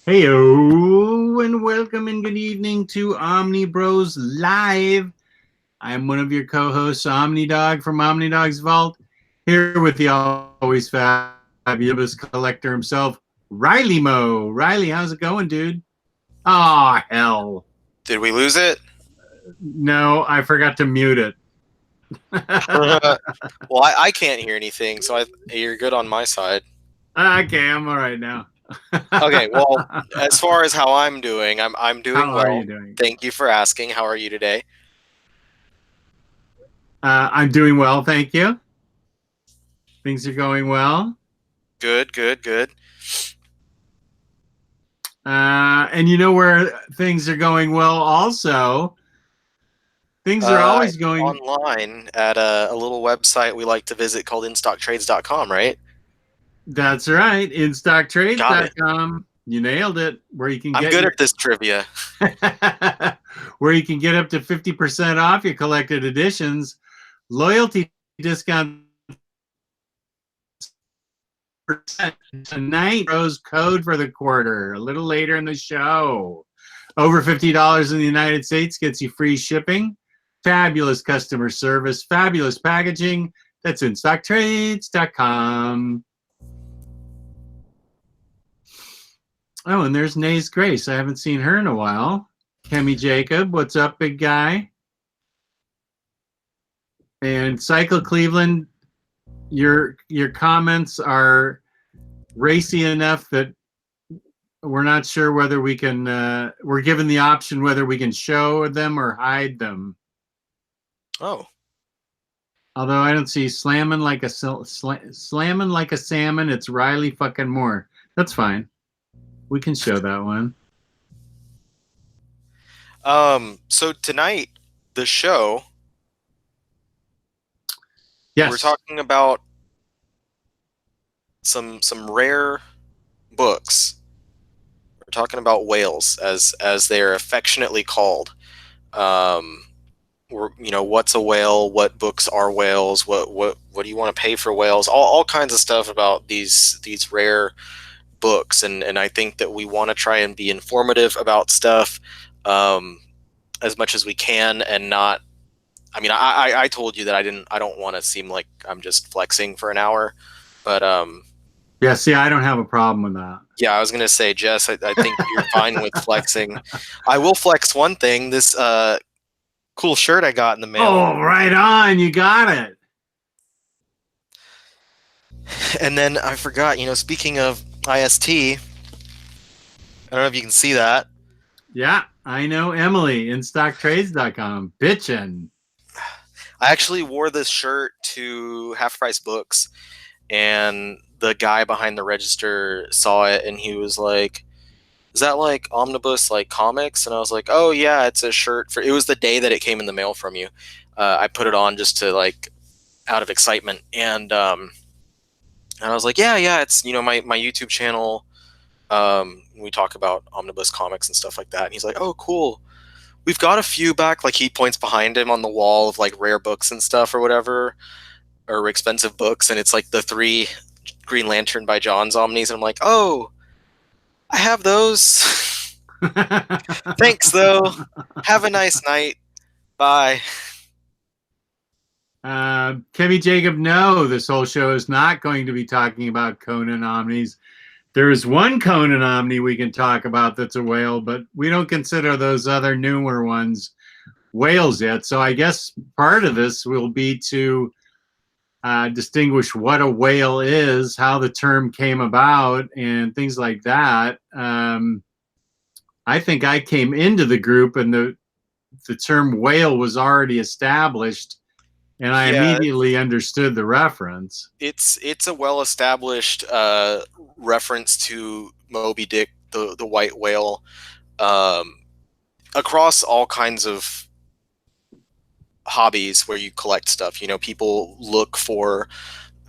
Heyo, and welcome and good evening to OmniBros Live. I'm one of your co-hosts, OmniDog from OmniDog's Vault, here with the always fabulous collector himself, Riley Mo. Riley, how's it going, dude? Oh, hell. Did we lose it? No, I forgot to mute it. Well, I can't hear anything, so you're good on my side. Okay, I'm all right now. Okay, well, as far as how I'm doing, I'm doing How well. are you doing? Thank you for asking. How are you today? I'm doing well, thank you. Things are going well. Good. And you know where things are going well also? Things are always going online at a little website we like to visit called InStockTrades.com, right? That's right. InStockTrades.com. You nailed it. Where you can I'm get good at this trivia. where you can get up to 50% off your collected editions, loyalty discount tonight. Rose code for the quarter a little later in the show. Over $50 in the United States gets you free shipping, fabulous customer service, fabulous packaging. That's InStockTrades.com. Oh, and there's Nays Grace. I haven't seen her in a while. Kemi Jacob, what's up, big guy? And Cycle Cleveland, your comments are racy enough that we're not sure whether we can. We're given the option whether we can show them or hide them. Oh. Although I don't see slamming like a salmon. It's Riley fucking Moore. That's fine. We can show that one. So tonight, the show. Yes. We're talking about some rare books. We're talking about whales, as they are affectionately called. What's a whale? What books are whales? What do you want to pay for whales? All kinds of stuff about these rare books, and I think that we want to try and be informative about stuff as much as we can, and not. I mean, I told you that I don't want to seem like I'm just flexing for an hour, but yeah. See, I don't have a problem with that. Yeah, I was gonna say, Jess, I think you're fine with flexing. I will flex one thing. This cool shirt I got in the mail. Oh, right on. You got it. And then I forgot, speaking of IST, I don't know if you can see that. Yeah, I know Emily, InStockTrades.com. Bitchin'. I actually wore this shirt to Half Price Books, and the guy behind the register saw it, and he was like, "Is that like Omnibus like comics?" And I was like, "Oh yeah, it's a shirt for." It was the day that it came in the mail from you. I put it on just to out of excitement, and I was like, "Yeah, it's my YouTube channel. We talk about Omnibus comics and stuff like that." And he's like, "Oh, cool. We've got a few back." Like, he points behind him on the wall of rare books and stuff or whatever, or expensive books, and it's like the 3 Green Lantern by John's Omnis, and I'm like, "Oh, I have those." Thanks, though. Have a nice night. Bye. Kemi Jacob, no, this whole show is not going to be talking about Conan Omnis. There is one Conan Omni we can talk about that's a whale, but we don't consider those other newer ones whales yet. So I guess part of this will be to distinguish what a whale is, how the term came about, and things like that. I think I came into the group and the term whale was already established, and I immediately understood the reference. It's a well-established reference to Moby Dick, the white whale, across all kinds of hobbies where you collect stuff. People look for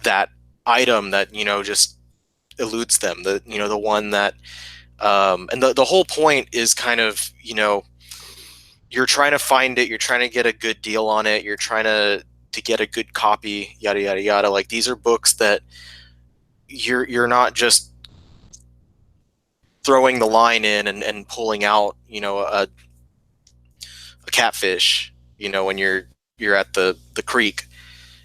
that item that just eludes them. The one that and the whole point is kind of you're trying to find it. You're trying to get a good deal on it. You're trying to get a good copy. Yada yada yada. Like, these are books that you're not just throwing the line in and pulling out, a catfish, when you're at the creek.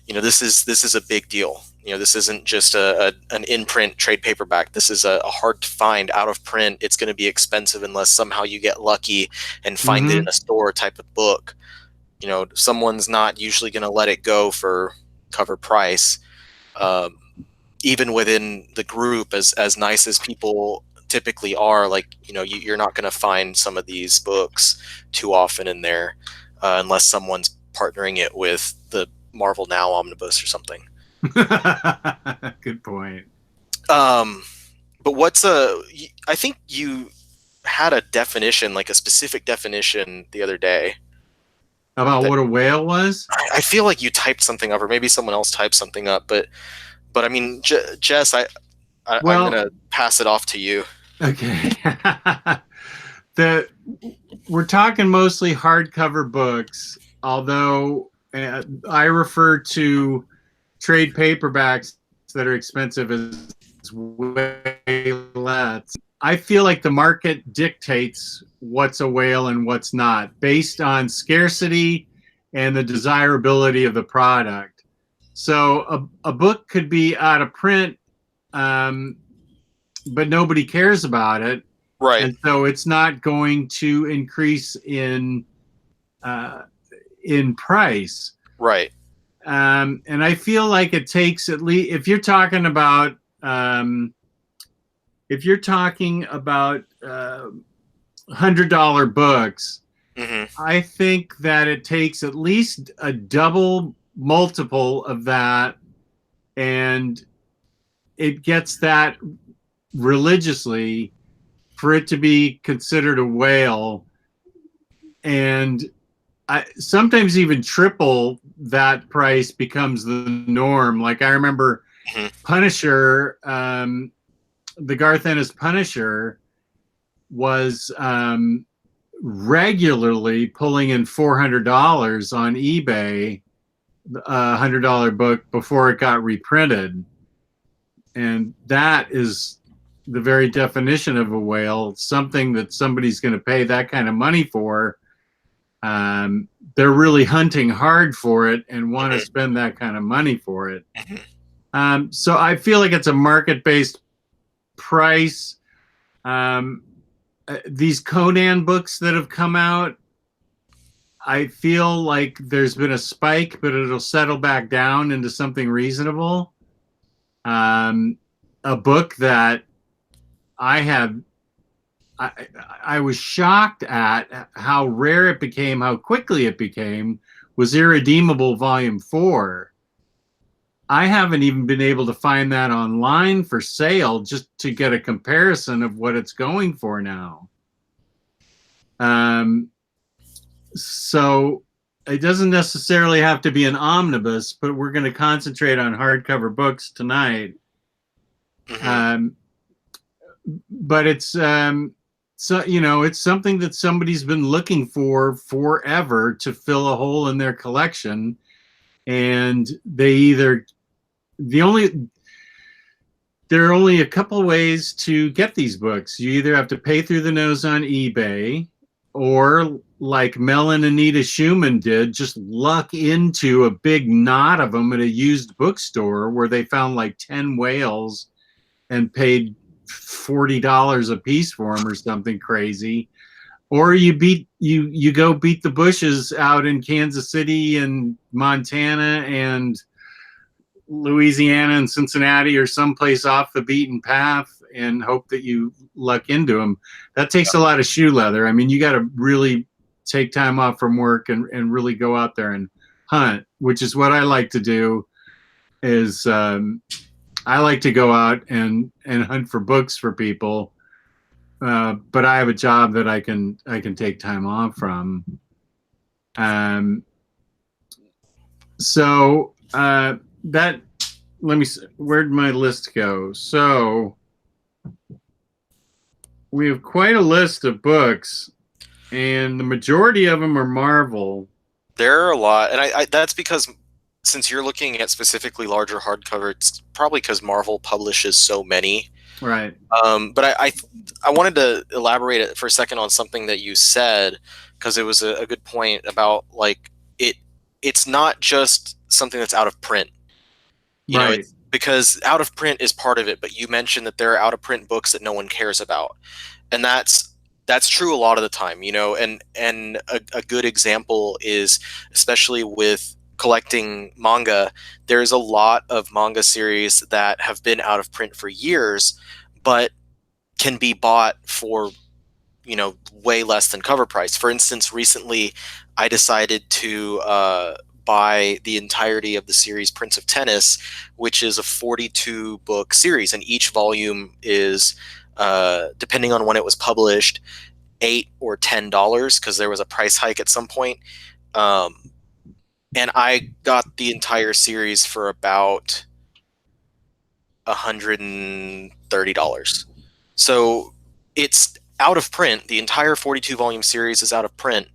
This is a big deal. This isn't just an in-print trade paperback. This is a hard to find, out of print. It's going to be expensive unless somehow you get lucky and find it in a store type of book. Someone's not usually going to let it go for cover price. Even within the group, as nice as people typically are, like, you're not going to find some of these books too often in there unless someone's partnering it with the Marvel Now Omnibus or something. Good point. But I think you had a definition, like a specific definition the other day. About what a whale was? I feel like you typed something up, or maybe someone else typed something up, but I mean, Jess, I'm going to pass it off to you. Okay. We're talking mostly hardcover books, although I refer to trade paperbacks that are expensive as way less. I feel like the market dictates what's a whale and what's not, based on scarcity and the desirability of the product. So a book could be out of print, but nobody cares about it. Right. And so it's not going to increase in price. Right. And I feel like it takes at least, if you're talking about $100 books, I think that it takes at least a double multiple of that, and it gets that religiously for it to be considered a whale. And sometimes even triple that price becomes the norm. Like I remember Punisher, the Garth Ennis Punisher was regularly pulling in $400 on eBay, a $100 book before it got reprinted. And that is the very definition of a whale, something that somebody's going to pay that kind of money for. They're really hunting hard for it and want to spend that kind of money for it. So I feel like it's a market-based price. These Conan books that have come out, I feel like there's been a spike, but it'll settle back down into something reasonable. A book that I was shocked at how rare it became, how quickly it became, was Irredeemable Volume 4. I haven't even been able to find that online for sale just to get a comparison of what it's going for now. So it doesn't necessarily have to be an omnibus, but we're going to concentrate on hardcover books tonight. But it's so it's something that somebody's been looking for forever to fill a hole in their collection, and there are only a couple ways to get these books. You either have to pay through the nose on eBay, or like Mel and Anita Schumann did, just luck into a big knot of them at a used bookstore where they found like 10 whales and paid $40 a piece for them or something crazy. Or you go beat the bushes out in Kansas City and Montana and Louisiana and Cincinnati or someplace off the beaten path and hope that you luck into them. That takes a lot of shoe leather. I mean, you got to really take time off from work and really go out there and hunt, which is what I like to do. Is I like to go out and hunt for books for people, but I have a job that I can take time off from. So that, let me see, where'd my list go? So we have quite a list of books, and the majority of them are Marvel. There are a lot, and I that's because since you're looking at specifically larger hardcover, it's probably because Marvel publishes so many Right. But I wanted to elaborate for a second on something that you said, because it was a good point about like it's not just something that's out of print. You know, Right. it's because out of print is part of it, but you mentioned that there are out of print books that no one cares about. And that's true a lot of the time, you know, and a good example is, especially with collecting manga, there's a lot of manga series that have been out of print for years, but can be bought for, you know, way less than cover price. For instance, recently I decided to buy the entirety of the series Prince of Tennis, which is a 42 book series, and each volume is, depending on when it was published, $8 or $10, because there was a price hike at some point. And I got the entire series for about $130. So it's out of print. The entire 42 volume series is out of print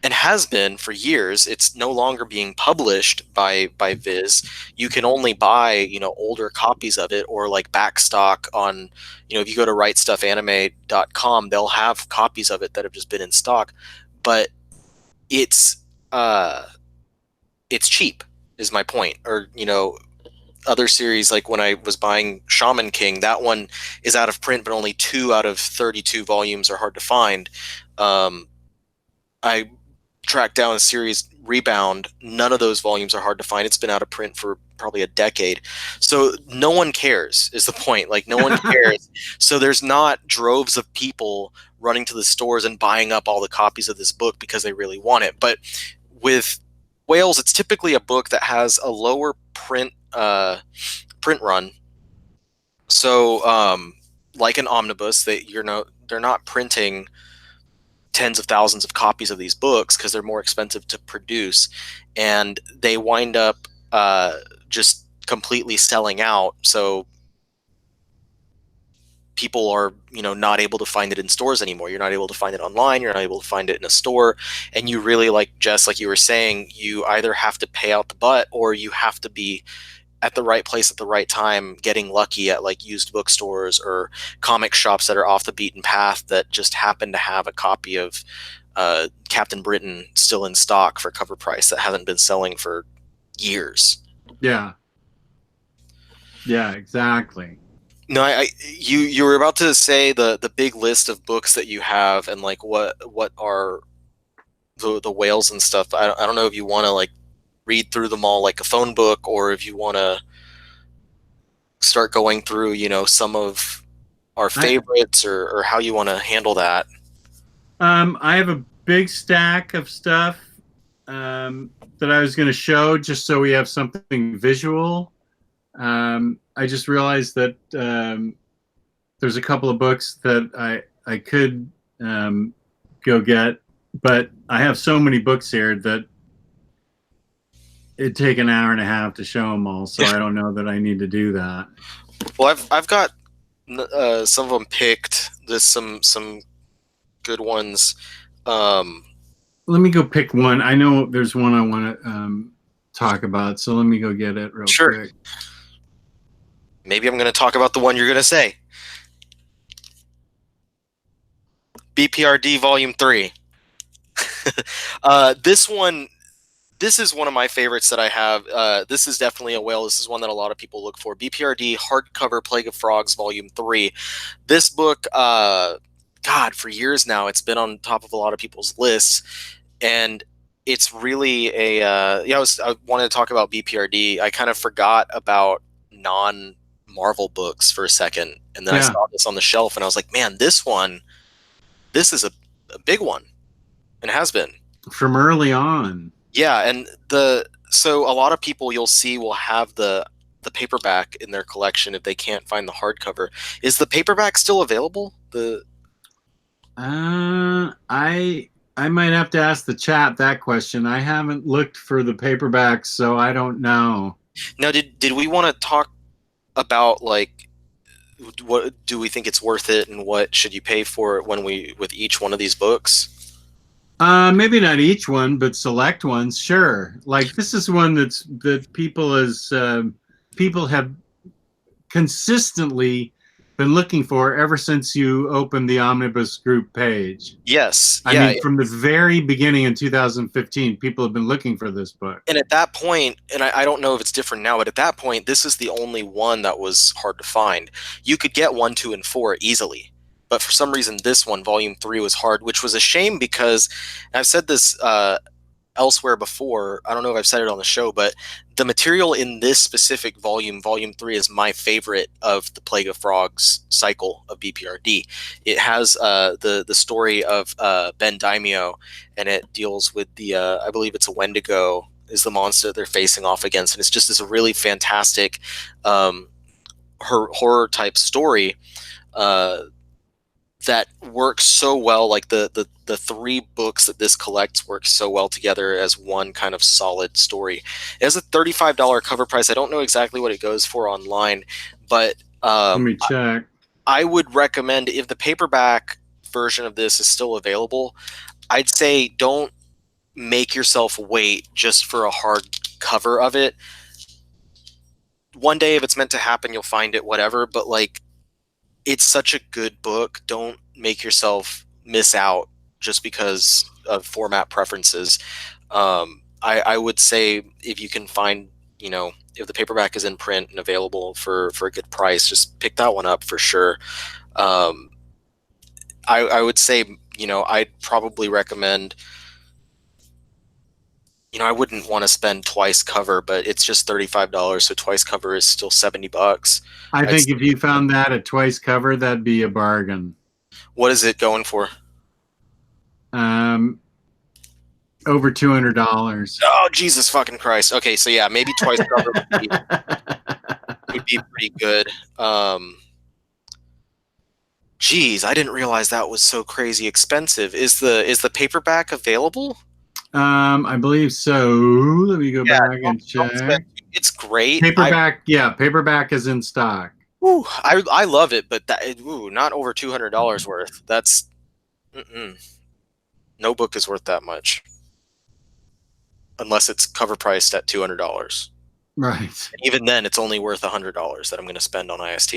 and has been for years. It's no longer being published by Viz. You can only buy, you know, older copies of it, or like back stock on, you know, if you go to rightstuffanime.com, they'll have copies of it that have just been in stock. But it's cheap is my point. Or, you know, other series, like when I was buying Shaman King, that one is out of print, but only 2 out of 32 volumes are hard to find. I tracked down a series Rebound. None of those volumes are hard to find. It's been out of print for probably a decade. So no one cares is the point. Like, no one cares. So there's not droves of people running to the stores and buying up all the copies of this book because they really want it. But with Whales, it's typically a book that has a lower print run. So like an omnibus, they're not printing tens of thousands of copies of these books because they're more expensive to produce, and they wind up just completely selling out. So people are, you know, not able to find it in stores anymore. You're not able to find it online. You're not able to find it in a store. And you really, like Jess, like you were saying, you either have to pay out the butt, or you have to be at the right place at the right time, getting lucky at like used bookstores or comic shops that are off the beaten path that just happen to have a copy of Captain Britain still in stock for cover price that hasn't been selling for years. Yeah. Yeah, exactly. No, you were about to say the big list of books that you have, and like what are the whales and stuff. I don't know if you want to like read through them all like a phone book, or if you want to start going through, you know, some of our favorites, or how you want to handle that. I have a big stack of stuff that I was going to show just so we have something visual. I just realized that there's a couple of books that I could go get, but I have so many books here that it'd take an hour and a half to show them all, so I don't know that I need to do that. Well, I've got some of them picked. There's some good ones. Let me go pick one. I know there's one I want to talk about, so let me go get it real quick. Maybe I'm going to talk about the one you're going to say. BPRD Volume 3. This is one of my favorites that I have. This is definitely a whale. This is one that a lot of people look for. BPRD Hardcover Plague of Frogs Volume 3. This book, God, for years now, it's been on top of a lot of people's lists. And it's really a... I wanted to talk about BPRD. I kind of forgot about non-Marvel books for a second. And then I saw this on the shelf, and I was like, man, this is a big one. And has been. From early on. Yeah, and so a lot of people you'll see will have the paperback in their collection if they can't find the hardcover. Is the paperback still available? I might have to ask the chat that question. I haven't looked for the paperbacks, so I don't know. Now, did we want to talk about like what do we think it's worth it, and what should you pay for it with each one of these books? Maybe not each one, but select ones, sure. Like this is one that people have consistently been looking for ever since you opened the Omnibus Group page. Yes. I mean, from the very beginning in 2015, people have been looking for this book. And at that point, and I don't know if it's different now, but at that point, this is the only one that was hard to find. You could get 1, 2, and 4 easily. But for some reason, this one, Volume 3, was hard, which was a shame because, and I've said this elsewhere before, I don't know if I've said it on the show, but the material in this specific volume, Volume 3, is my favorite of the Plague of Frogs cycle of BPRD. It has the story of Ben Daimyo, and it deals with the, I believe it's a Wendigo, is the monster they're facing off against, and it's just this really fantastic horror type story that works so well. Like the 3 books that this collects work so well together as one kind of solid story. It has a $35 cover price. I don't know exactly what it goes for online, but let me check. I would recommend, if the paperback version of this is still available, I'd say don't make yourself wait just for a hard cover of it. One day, if it's meant to happen, you'll find it, whatever, but like, it's such a good book. Don't make yourself miss out just because of format preferences. I would say if you can find, if the paperback is in print and available for a good price, just pick that one up for sure. I would say, I'd probably recommend, I wouldn't want to spend twice cover, but it's just $35, so twice cover is still $70. I think if you found that at twice cover, that'd be a bargain. What is it going for? Over $200. Oh, Jesus fucking Christ. Okay, so yeah, maybe twice cover would be pretty good. Geez, I didn't realize that was so crazy expensive. Is the paperback available? I believe so. Let me go back and check. It's great. Paperback, paperback is in stock. Ooh, I love it, but not over $200 worth. That's no book is worth that much, unless it's cover priced at $200. Right. And even then, it's only worth $100 that I'm going to spend on IST.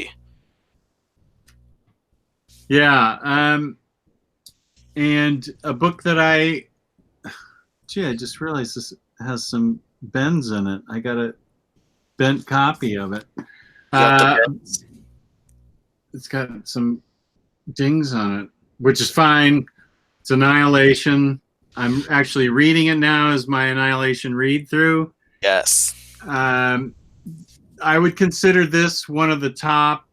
Yeah. And a book that I just realized this has some bends in it. I got a bent copy of it. It's got some dings on it, which is fine. It's Annihilation. I'm actually reading it now as my Annihilation read through. Yes. I would consider this one of the top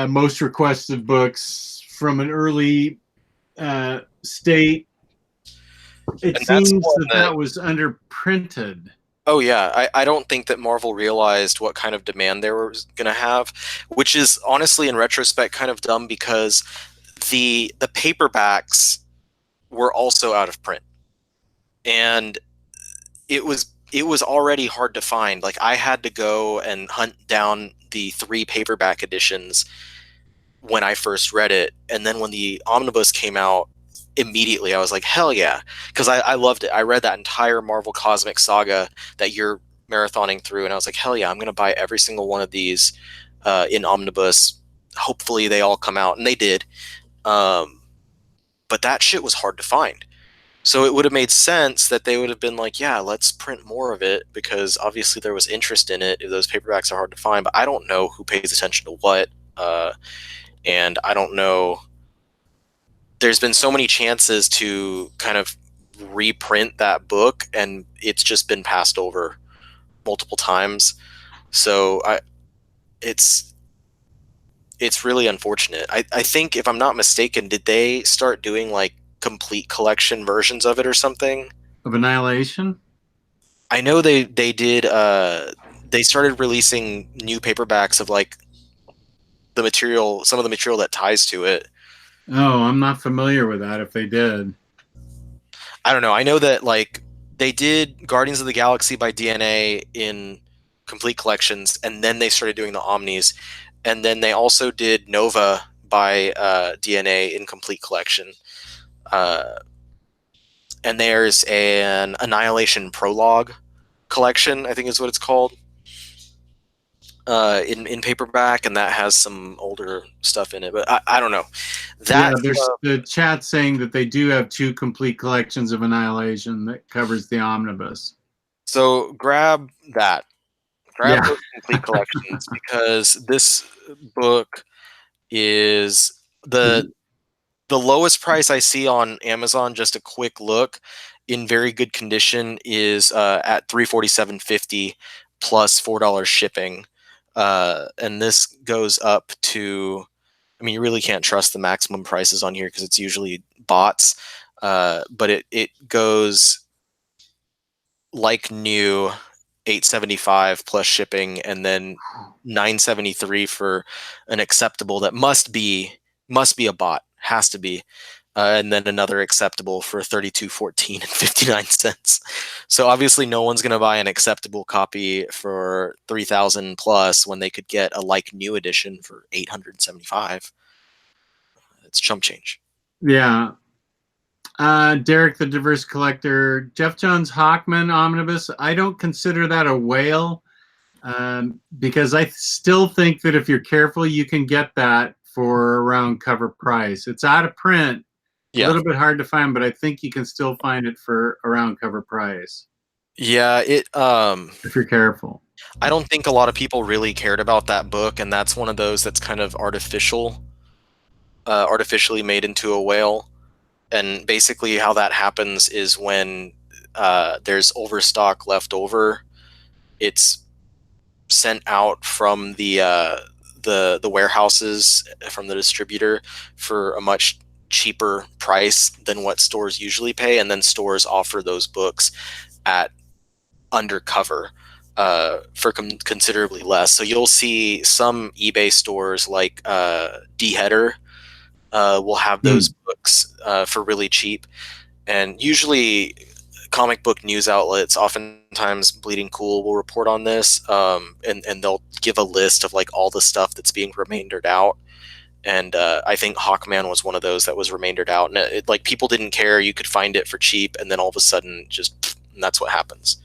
most requested books from an early state. It seems that was underprinted. Oh yeah, I don't think that Marvel realized what kind of demand they were going to have, which is honestly in retrospect kind of dumb because the paperbacks were also out of print, and it was already hard to find. Like I had to go and hunt down the 3 paperback editions when I first read it, and then when the omnibus came out, immediately I was like, hell yeah, because I loved it. I read that entire Marvel Cosmic Saga that you're marathoning through, and I was like, hell yeah, I'm gonna buy every single one of these in omnibus. Hopefully they all come out, and they did. But that shit was hard to find, so it would have made sense that they would have been like, yeah, let's print more of it, because obviously there was interest in it if those paperbacks are hard to find. But I don't know who pays attention to what, and I don't know. There's been so many chances to kind of reprint that book, and it's just been passed over multiple times. So it's really unfortunate. I think, if I'm not mistaken, did they start doing like complete collection versions of it or something? Of Annihilation? I know they did. They started releasing new paperbacks of like the material, some of the material that ties to it. Oh, I'm not familiar with that, if they did. I don't know. I know that like they did Guardians of the Galaxy by DNA in complete collections, and then they started doing the Omnis, and then they also did Nova by DNA in complete collection. And there's an Annihilation prologue collection, I think is what it's called. in paperback, and that has some older stuff in it. But I don't know. Yeah, That there's the chat saying that they do have 2 complete collections of Annihilation that covers the omnibus. so grab that. Grab Yeah. those complete collections because this book is the lowest price I see on Amazon. Just a quick look, in very good condition, is at $347.50 plus $4 shipping, and this goes up to. I mean, you really can't trust the maximum prices on here because it's usually bots, but it goes like new, 875 plus shipping, and then 973 for an acceptable that must be a bot, has to be, and then another acceptable for 32.14 and 59 cents. So obviously no one's going to buy an acceptable copy for 3,000 plus when they could get a like new edition for 875. It's chump change. Yeah. Derek the Diverse Collector, Jeff Johns Hawkman Omnibus. I don't consider that a whale because I still think that if you're careful, you can get that for around cover price. It's out of print, a little bit hard to find, but I think you can still find it for around cover price. Yeah, if you're careful. I don't think a lot of people really cared about that book, and that's one of those that's kind of artificially made into a whale. And basically how that happens is when there's overstock left over, it's sent out from the warehouses, from the distributor, for a much cheaper price than what stores usually pay, and then stores offer those books at undercover for considerably less. So you'll see some eBay stores like D-Header will have those books for really cheap, and usually comic book news outlets, oftentimes Bleeding Cool, will report on this, and they'll give a list of like all the stuff that's being remaindered out. And I think Hawkman was one of those that was remaindered out, and it, like, people didn't care. You could find it for cheap, and then all of a sudden, just, and that's what happens.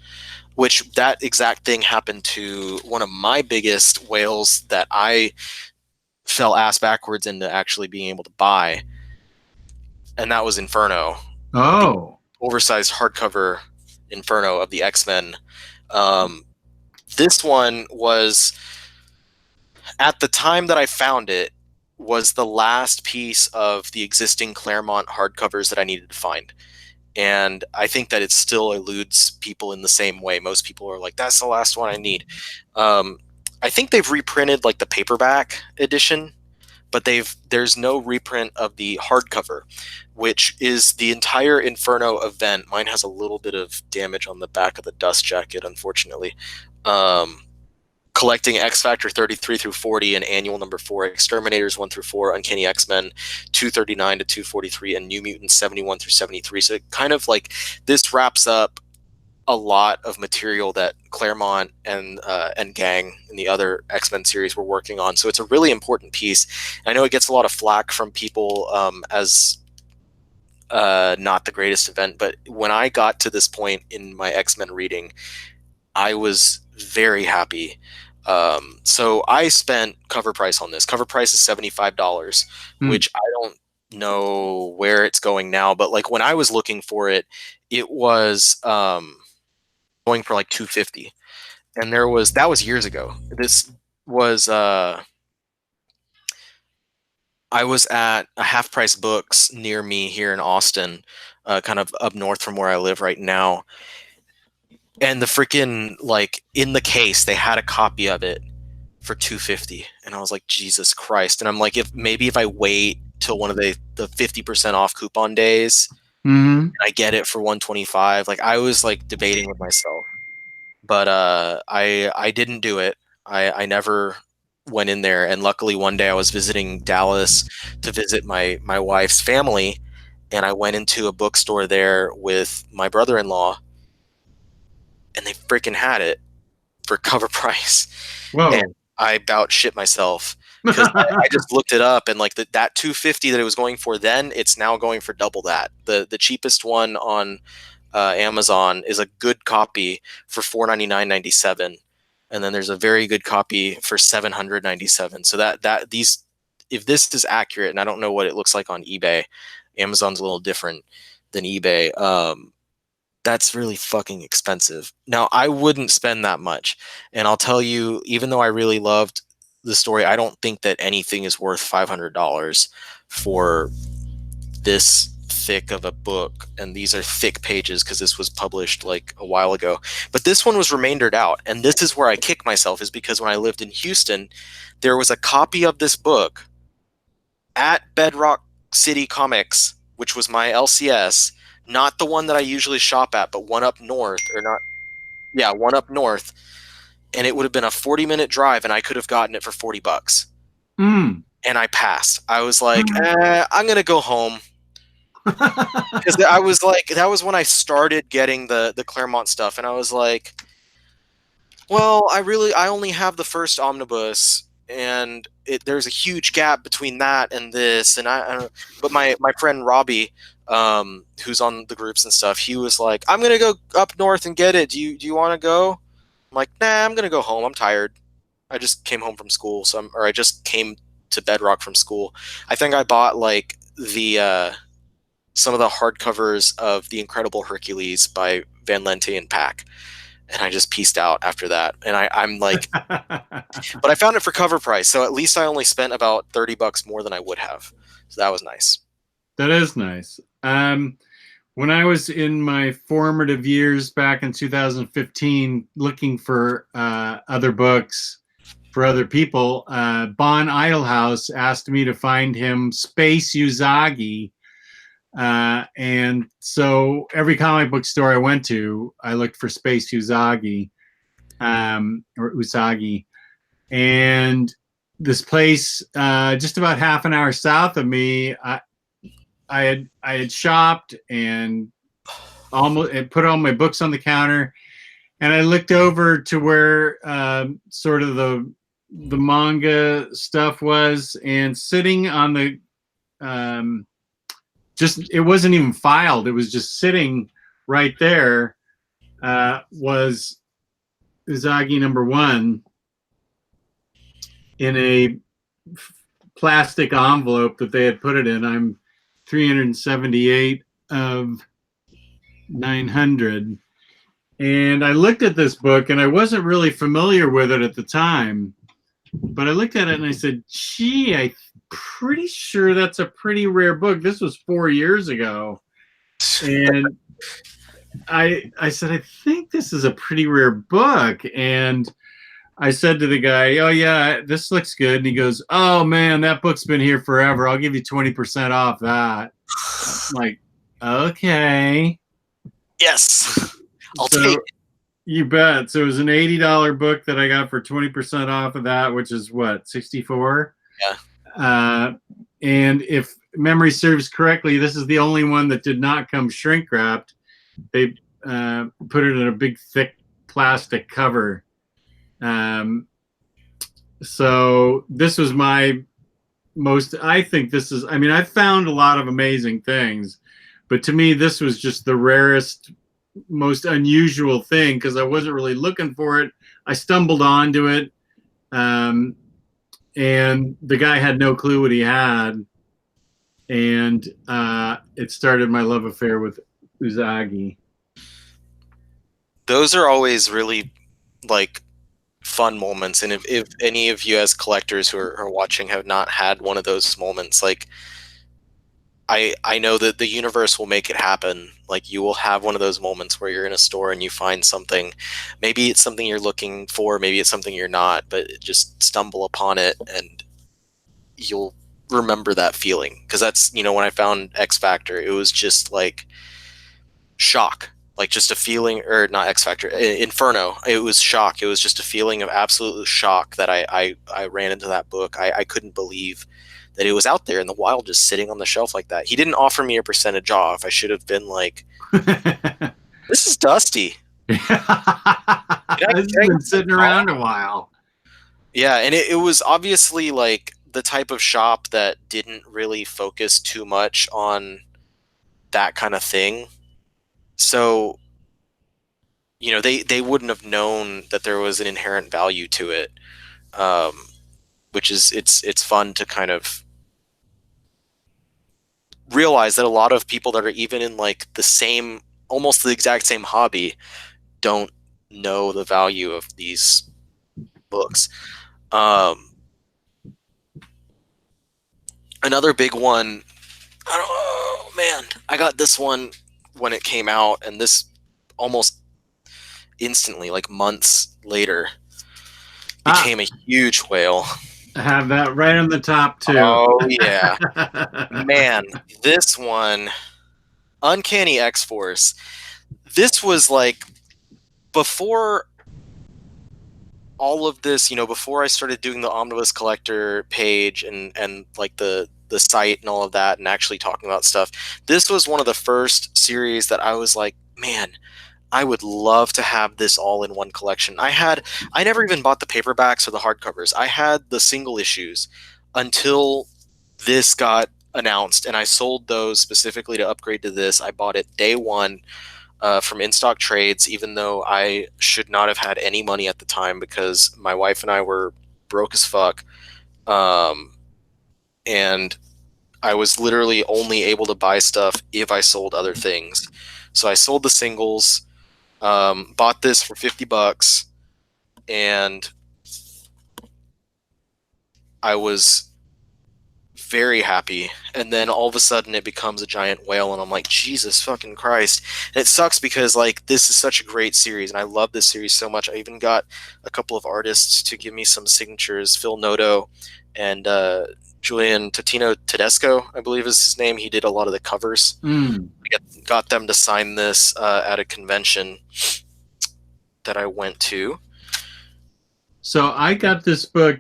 Which, that exact thing happened to one of my biggest whales that I fell ass backwards into actually being able to buy, and that was Inferno. Oh, the oversized hardcover Inferno of the X Men. This one was, at the time that I found it, was the last piece of the existing Claremont hardcovers that I needed to find. And I think that it still eludes people in the same way. Most people are like, that's the last one I need. I think they've reprinted like the paperback edition, but there's no reprint of the hardcover, which is the entire Inferno event. Mine has a little bit of damage on the back of the dust jacket, unfortunately. Collecting X Factor 33 through 40 and Annual number 4, Exterminators 1 through 4, Uncanny X Men 239 to 243, and New Mutants 71 through 73. So it kind of like, this wraps up a lot of material that Claremont and gang and the other X-Men series were working on. So it's a really important piece. I know it gets a lot of flack from people as not the greatest event, but when I got to this point in my X-Men reading, I was very happy. So I spent cover price on this. Cover price is $75, which I don't know where it's going now, but like when I was looking for it, it was going for like $250, and that was years ago. This was I was at a Half Price Books near me here in Austin, kind of up north from where I live right now, and the freaking, like, in the case they had a copy of it for $250, and I was like, Jesus Christ. And I'm like, if I wait till one of the 50% off coupon days, I get it for $125. Like, I was like debating with myself, but I didn't do it. I never went in there, and luckily one day I was visiting Dallas to visit my wife's family, and I went into a bookstore there with my brother-in-law, and they freaking had it for cover price. Whoa. And I about shit myself because I just looked it up, and like that $250 that it was going for then, it's now going for double that. The cheapest one on Amazon is a good copy for $499.97. and then there's a very good copy for 797. So that these, if this is accurate, and I don't know what it looks like on eBay, Amazon's a little different than eBay. That's really fucking expensive. Now, I wouldn't spend that much, and I'll tell you, even though I really loved the story, I don't think that anything is worth $500 for this thick of a book, and these are thick pages because this was published like a while ago. But this one was remaindered out, and this is where I kick myself, is because when I lived in Houston, there was a copy of this book at Bedrock City Comics, which was my LCS, not the one that I usually shop at, but one up north, or not, yeah, one up north, and it would have been a 40-minute drive, and I could have gotten it for $40. Mm. And I passed. I was like, I'm gonna go home. Because I was like, that was when I started getting the Claremont stuff, and I was like, well, I only have the first omnibus, and there's a huge gap between that and this, and but my friend Robbie, who's on the groups and stuff, he was like, I'm gonna go up north and get it. Do you want to go? I'm like, nah, I'm gonna go home. I'm tired. I just came home from school, I just came to Bedrock from school. I think I bought like the some of the hardcovers of The Incredible Hercules by Van Lente and Pack, and I just pieced out after that. And I'm like, but I found it for cover price, so at least I only spent about $30 more than I would have. So that was nice. That is nice. When I was in my formative years back in 2015, looking for other books for other people, Bon Idlehouse asked me to find him Space Usagi. And so every comic book store I went to, I looked for Space Usagi, or Usagi. And this place, just about half an hour south of me, I had shopped and almost put all my books on the counter, and I looked over to where sort of the manga stuff was, and sitting on the it wasn't even filed, it was just sitting right there, was Usagi #1 in a plastic envelope that they had put it in. I'm 378 of 900. And I looked at this book, and I wasn't really familiar with it at the time, but I looked at it and I said, gee, I'm pretty sure that's a pretty rare book. This was 4 years ago. And I said, I think this is a pretty rare book. And I said to the guy, oh yeah, this looks good. And he goes, oh man, that book's been here forever. I'll give you 20% off that. I'm like, okay. Yes. I'll take it. You bet. So it was an $80 book that I got for 20% off of that, which is what, 64? Yeah. And if memory serves correctly, this is the only one that did not come shrink wrapped. They put it in a big, thick plastic cover. So this was my most, I think this is, I mean, I found a lot of amazing things, but to me, this was just the rarest, most unusual thing, because I wasn't really looking for it. I stumbled onto it, and the guy had no clue what he had, and it started my love affair with Usagi. Those are always really like fun moments, and if any of you as collectors who are watching have not had one of those moments, like I know that the universe will make it happen. Like, you will have one of those moments where you're in a store and you find something. Maybe it's something you're looking for, maybe it's something you're not, but just stumble upon it and you'll remember that feeling. Because that's, you know, when I found X Factor, it was just like shock. Like, just a feeling, or not X Factor, Inferno. It was shock. It was just a feeling of absolute shock that I ran into that book. I couldn't believe that it was out there in the wild, just sitting on the shelf like that. He didn't offer me a percentage off. I should have been like, this is dusty. This has been sitting around a while. Yeah, and it was obviously like the type of shop that didn't really focus too much on that kind of thing. So you know, they wouldn't have known that there was an inherent value to it, um, which is it's fun to kind of realize that a lot of people that are even in like the same, almost the exact same hobby, don't know the value of these books. Um, Another big one, oh man, I got this one when it came out, and this almost instantly, like months later, became a huge whale. I have that right on the top too. Oh yeah, man, this one, Uncanny X Force. This was like before all of this, you know, before I started doing the Omnibus Collector page and like the site and all of that, and actually talking about stuff. This was one of the first series that I was like, man, I would love to have this all in one collection. I never even bought the paperbacks or the hardcovers. I had the single issues until this got announced, and I sold those specifically to upgrade to this. I bought it day one from in stock trades, even though I should not have had any money at the time because my wife and I were broke as fuck. And I was literally only able to buy stuff if I sold other things. So I sold the singles, bought this for $50, and I was very happy. And then all of a sudden it becomes a giant whale, and I'm like, Jesus fucking Christ. And it sucks because like this is such a great series, and I love this series so much. I even got a couple of artists to give me some signatures, Phil Noto and Julian Totino Tedesco, I believe is his name. He did a lot of the covers. I got them to sign this at a convention that I went to. So I got this book.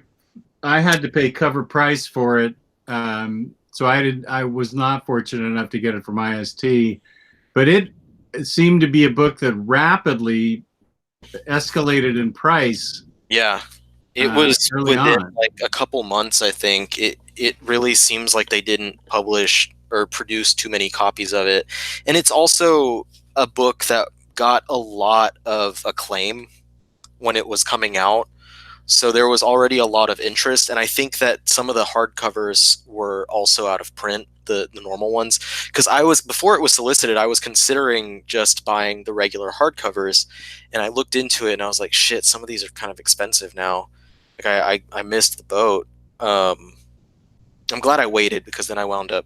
I had to pay cover price for it. So I was not fortunate enough to get it from IST, but it seemed to be a book that rapidly escalated in price. Yeah, it was early within on. like a couple months. I think it really seems like they didn't publish or produce too many copies of it, and it's also a book that got a lot of acclaim when it was coming out. So there was already a lot of interest, and I think that some of the hardcovers were also out of print, the normal ones. Because before it was solicited, I was considering just buying the regular hardcovers, and I looked into it, and I was like, shit, some of these are kind of expensive now. Like I missed the boat. I'm glad I waited, because then I wound up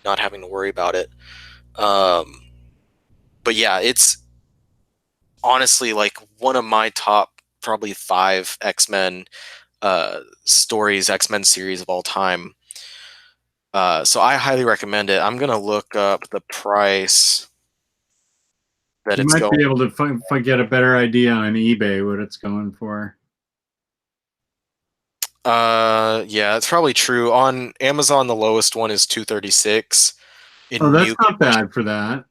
not having to worry about it. But yeah, it's honestly like one of my top probably 5 X-Men stories, X-Men series of all time. So I highly recommend it. I'm gonna look up the price that You it's might going. be able to get a better idea on eBay what it's going for. Yeah, it's probably true. On Amazon, the lowest one is $236 in Oh, that's new not condition. bad for that.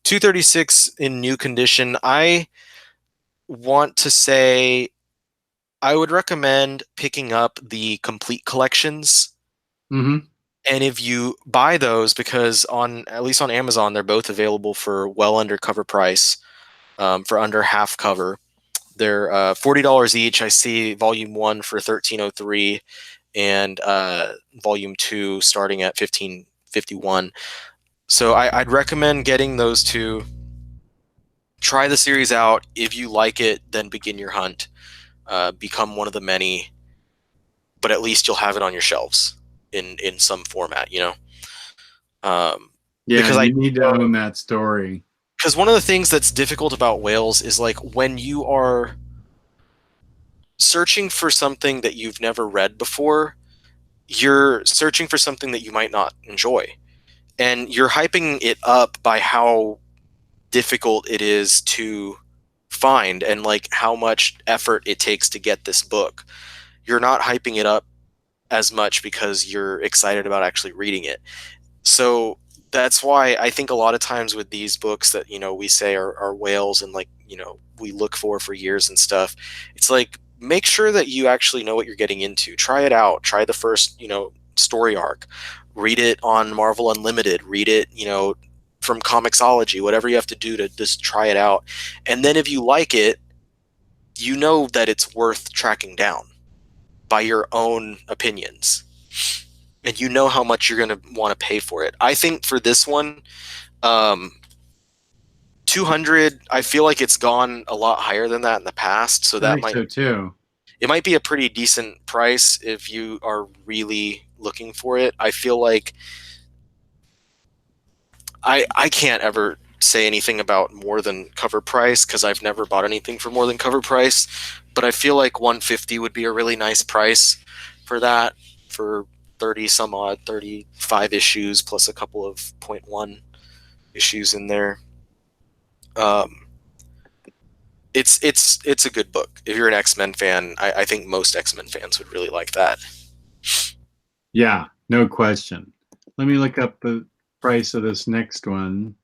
$236 in new condition. I want to say I would recommend picking up the complete collections. Mm-hmm. And if you buy those, because at least on Amazon, they're both available for well under cover price, for under half cover. They're $40 each. I see Volume 1 for $13.03 and Volume 2 starting at $15.51. So I'd recommend getting those two. Try the series out. If you like it, then begin your hunt. Become one of the many, but at least you'll have it on your shelves in some format, you know? Yeah, Because you need to own that story. Because one of the things that's difficult about whales is like when you are searching for something that you've never read before, you're searching for something that you might not enjoy. And you're hyping it up by how difficult it is to find and like how much effort it takes to get this book. You're not hyping it up as much because you're excited about actually reading it. So that's why I think a lot of times with these books that, you know, we say are whales and like, you know, we look for years and stuff, it's like, make sure that you actually know what you're getting into. Try it out. Try the first, you know, story arc. Read it on Marvel Unlimited. Read it, you know, from Comixology, whatever you have to do to just try it out. And then if you like it, you know that it's worth tracking down by your own opinions. And you know how much you're going to want to pay for it. I think for this one, 200, I feel like it's gone a lot higher than that in the past. So that might, so too. It might be a pretty decent price if you are really looking for it. I feel like I can't ever say anything about more than cover price because I've never bought anything for more than cover price, but I feel like 150 would be a really nice price for that, for 30 some odd, 35 issues plus a couple of 0.1 issues in there. It's a good book. If you're an X-Men fan, I think most X-Men fans would really like that. Yeah, no question. Let me look up the price of this next one.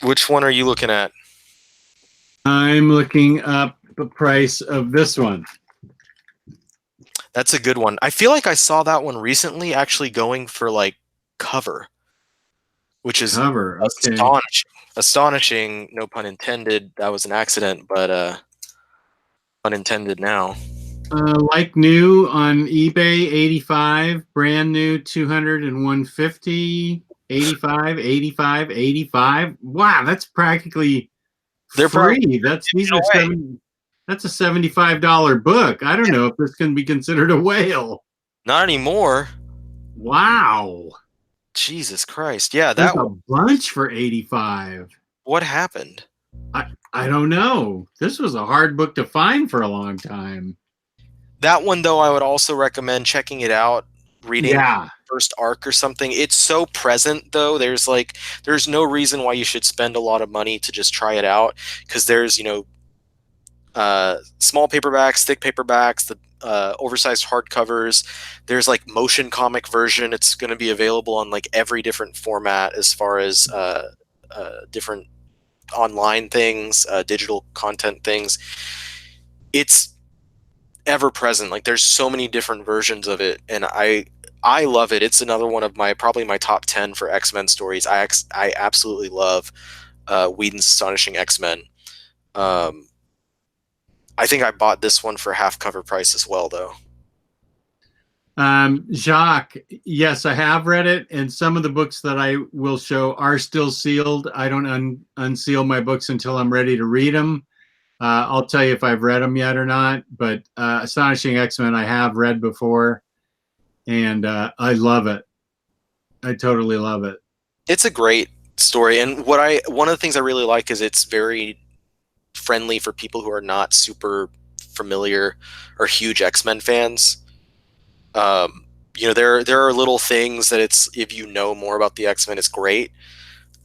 Which one are you looking at? I'm looking up the price of this one. That's a good one. I feel like I saw that one recently actually going for like cover, which is Cover, okay. Astonishing, no pun intended. That was an accident, but unintended now. Like new on eBay, 85, brand new 200 and 150, 85, 85, 85. Wow, that's practically They're free. That's a $75 book. I don't know if this can be considered a whale. Not anymore. Wow. Jesus Christ. Yeah, There's that a bunch for 85. What happened? I don't know. This was a hard book to find for a long time. That one, though, I would also recommend checking it out, reading the first arc or something. It's so present, though. There's no reason why you should spend a lot of money to just try it out, because there's, small paperbacks, thick paperbacks, the oversized hardcovers. There's like motion comic version. It's going to be available on like every different format as far as different online things, digital content things. It's ever present. Like there's so many different versions of it, and I love it. It's another one of probably my top 10 for X-Men stories. I absolutely love Whedon's Astonishing X Men. I think I bought this one for half cover price as well, though. Jacques, yes, I have read it, and some of the books that I will show are still sealed. I don't unseal my books until I'm ready to read them. I'll tell you if I've read them yet or not, but Astonishing X Men I have read before, and I love it. I totally love it. It's a great story, and one of the things I really like is it's very friendly for people who are not super familiar or huge X-Men fans. There are little things that if you know more about the X-Men, it's great.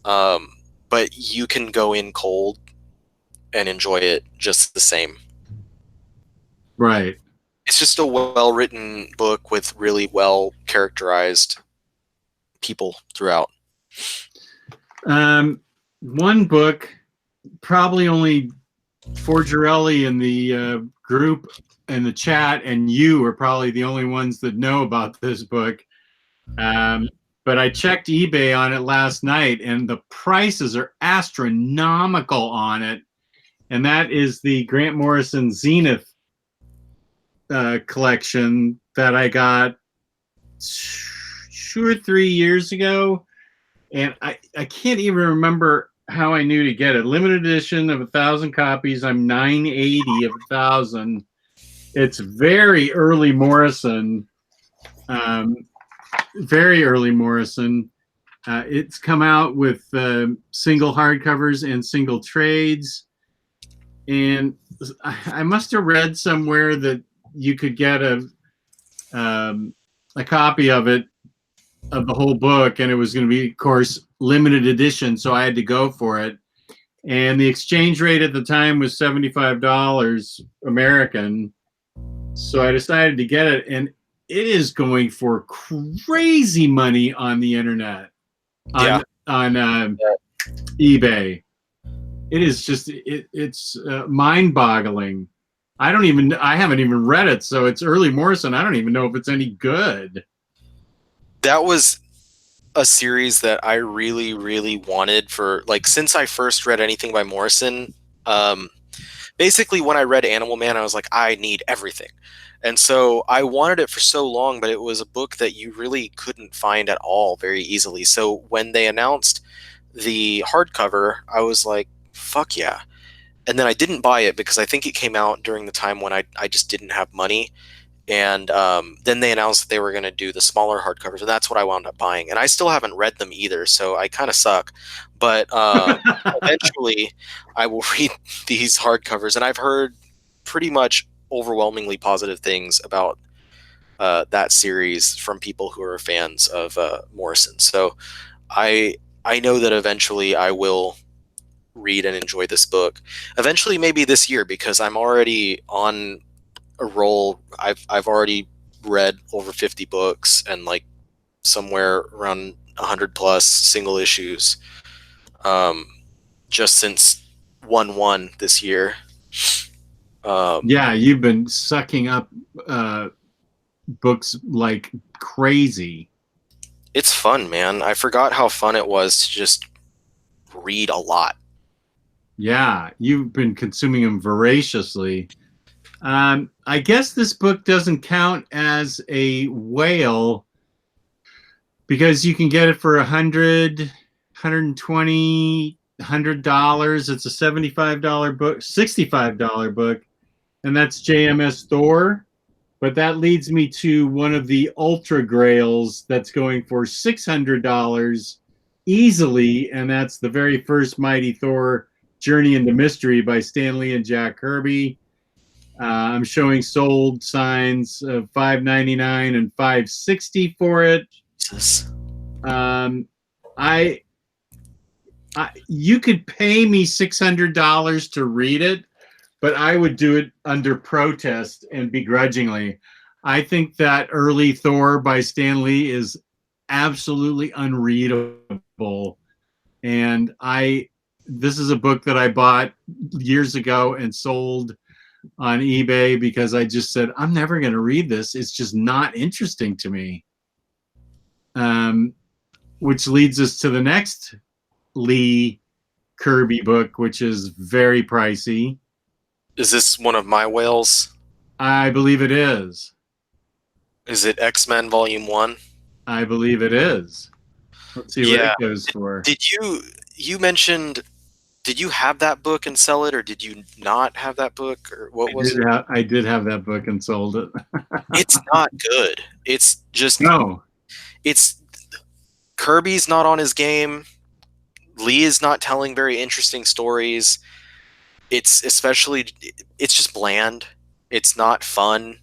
But you can go in cold and enjoy it just the same. Right. It's just a well-written book with really well-characterized people throughout. One book, probably only Forgerelli in the group and the chat and you are probably the only ones that know about this book. But I checked eBay on it last night, and the prices are astronomical on it. And that is the Grant Morrison Zenith collection that I got 2 or 3 years ago. And I can't even remember how I knew to get it. Limited edition of 1,000 copies. I'm 980 of 1,000. It's very early Morrison. Very early Morrison. It's come out with single hardcovers and single trades. And I must have read somewhere that you could get a copy of it, of the whole book, and it was going to be, of course, limited edition, so I had to go for it. And the exchange rate at the time was $75 American, so I decided to get it, and it is going for crazy money on the internet, on eBay. It is just it's mind-boggling. I haven't even read it, so it's early Morrison. I don't even know if it's any good. That was a series that I really, really wanted for, like, since I first read anything by Morrison. Basically, when I read Animal Man, I was like, I need everything. And so I wanted it for so long, but it was a book that you really couldn't find at all very easily. So when they announced the hardcover, I was like, fuck yeah. And then I didn't buy it because I think it came out during the time when I just didn't have money. And then they announced that they were going to do the smaller hardcovers, and that's what I wound up buying. And I still haven't read them either, so I kind of suck. But eventually, I will read these hardcovers, and I've heard pretty much overwhelmingly positive things about that series from people who are fans of Morrison. So I know that eventually I will read and enjoy this book. Eventually, maybe this year, because I'm already on a roll. I've already read over 50 books and like somewhere around 100 plus single issues just since 1/1 this year. Yeah, you've been sucking up books like crazy. It's fun, man. I forgot how fun it was to just read a lot. Yeah, you've been consuming them voraciously. I guess this book doesn't count as a whale because you can get it for $100, $120, $100. It's a $75 book, $65 book, and that's JMS Thor. But that leads me to one of the ultra grails that's going for $600 easily, and that's the very first Mighty Thor Journey into Mystery by Stan Lee and Jack Kirby. I'm showing sold signs of $5.99 and $5.60 for it. Jesus. You could pay me $600 to read it, but I would do it under protest and begrudgingly. I think that early Thor by Stan Lee is absolutely unreadable, and this is a book that I bought years ago and sold on eBay because I just said, I'm never going to read this. It's just not interesting to me. Which leads us to the next Lee Kirby book, which is very pricey. Is this one of my whales? I believe it is. Is it X Men Volume 1? I believe it is. Let's see what it goes for. Did you mentioned, did you have that book and sell it, or did you not have that book, or what was it? I did have that book and sold it. It's not good. It's just no. It's Kirby's not on his game. Lee is not telling very interesting stories. It's just bland. It's not fun.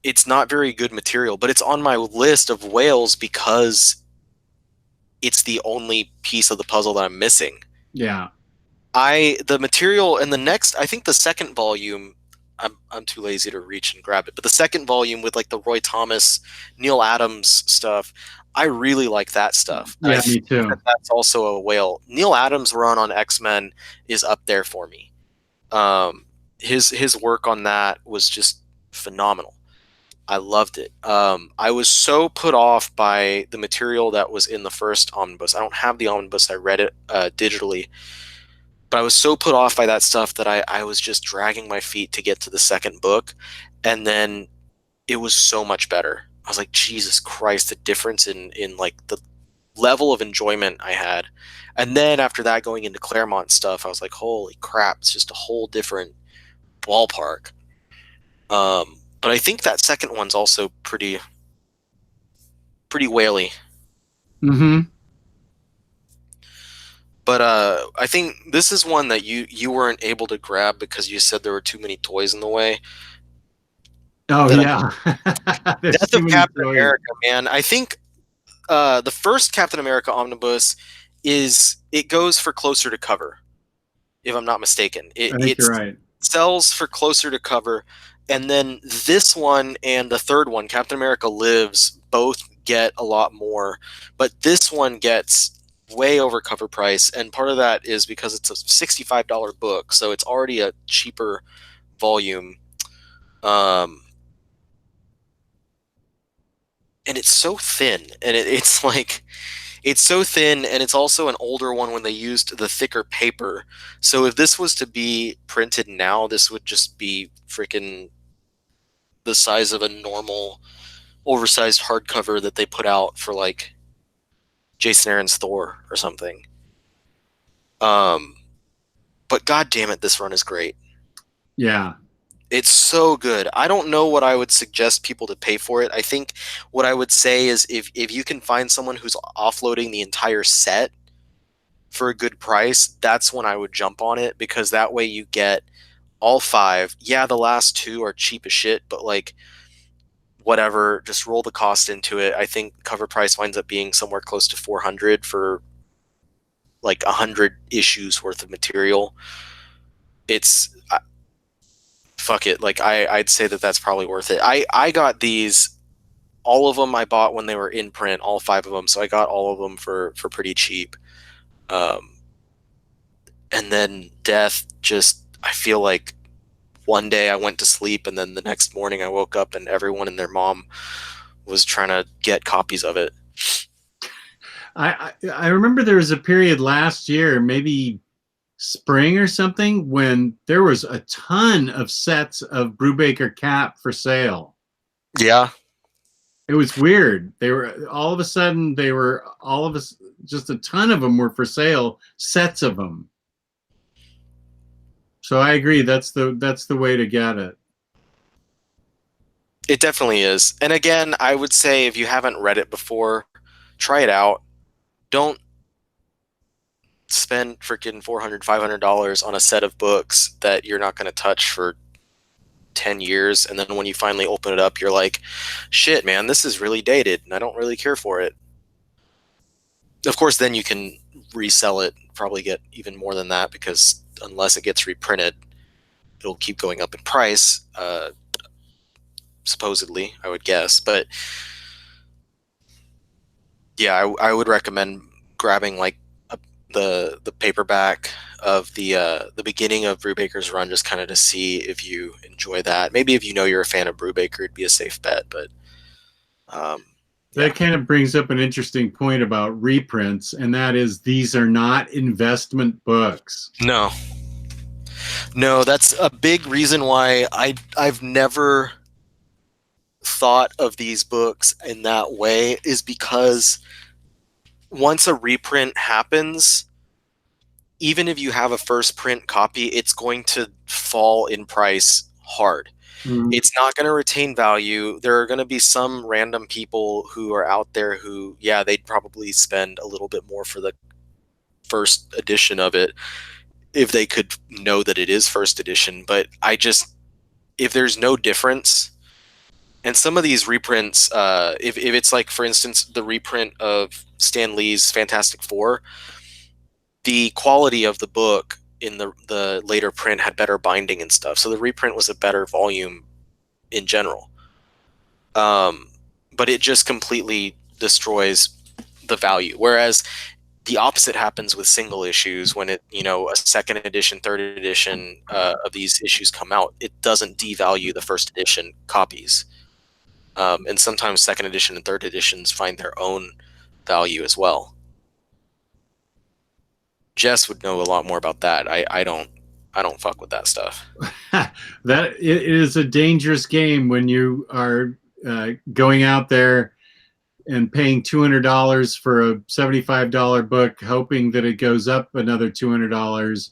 It's not very good material, but it's on my list of whales because it's the only piece of the puzzle that I'm missing. Yeah. The material in the next, I think the second volume, I'm too lazy to reach and grab it, but the second volume with like the Roy Thomas, Neil Adams stuff, I really like that stuff. Yeah, me too. That's also a whale. Neil Adams' run on X-Men is up there for me. His work on that was just phenomenal. I loved it. I was so put off by the material that was in the first omnibus. I don't have the omnibus. I read it digitally. But I was so put off by that stuff that I was just dragging my feet to get to the second book. And then it was so much better. I was like, Jesus Christ, the difference in like the level of enjoyment I had. And then after that, going into Claremont stuff, I was like, holy crap, it's just a whole different ballpark. But I think that second one's also pretty whaley. Mm-hmm. But I think this is one that you weren't able to grab because you said there were too many toys in the way. Oh, yeah. Death of Captain America, man. I think the first Captain America omnibus it goes for closer to cover, if I'm not mistaken. I think you're right. Sells for closer to cover. And then this one and the third one, Captain America Lives, both get a lot more. But this one gets way over cover price, and part of that is because it's a $65 book, so it's already a cheaper volume. And it's so thin, and it's like, it's so thin, and it's also an older one when they used the thicker paper. So if this was to be printed now, this would just be freaking the size of a normal oversized hardcover that they put out for like Jason Aaron's Thor or something. But god damn it, this run is great. Yeah. It's so good. I don't know what I would suggest people to pay for it. I think what I would say is if you can find someone who's offloading the entire set for a good price, that's when I would jump on it, because that way you get all 5. Yeah, the last 2 are cheap as shit, but like whatever, just roll the cost into it. I think cover price winds up being somewhere close to $400 for like 100 issues worth of material. It's fuck it. Like I'd say that's probably worth it. I got these, all of them I bought when they were in print, all 5 of them. So I got all of them for pretty cheap. And then Death, just, I feel like one day I went to sleep and then the next morning I woke up and everyone and their mom was trying to get copies of it. I remember there was a period last year, maybe spring or something, when there was a ton of sets of Brubaker Cap for sale. Yeah. It was weird. They were all of a sudden, just a ton of them were for sale, sets of them. So I agree, that's the way to get it. It definitely is. And again, I would say if you haven't read it before, try it out. Don't spend freaking $400, $500 on a set of books that you're not going to touch for 10 years. And then when you finally open it up, you're like, shit, man, this is really dated and I don't really care for it. Of course, then you can resell it, probably get even more than that, because unless it gets reprinted, it'll keep going up in price, supposedly, I would guess. But yeah, I would recommend grabbing like the paperback of the beginning of Brubaker's run, just kind of to see if you enjoy that. Maybe if you know you're a fan of Brubaker, it'd be a safe bet. But that kind of brings up an interesting point about reprints, and that is these are not investment books. No, that's a big reason why I've never thought of these books in that way, is because once a reprint happens, even if you have a first print copy, it's going to fall in price hard. Mm-hmm. It's not going to retain value. There are going to be some random people who are out there who, yeah, they'd probably spend a little bit more for the first edition of it if they could know that it is first edition. But if there's no difference, and some of these reprints, if it's like, for instance, the reprint of Stan Lee's Fantastic Four, the quality of the book in the later print had better binding and stuff. So the reprint was a better volume in general. But it just completely destroys the value. Whereas the opposite happens with single issues when a second edition, third edition of these issues come out. It doesn't devalue the first edition copies. And sometimes second edition and third editions find their own value as well. Jess would know a lot more about that. I don't fuck with that stuff. That it is a dangerous game when you are going out there and paying $200 for a $75 book, hoping that it goes up another $200,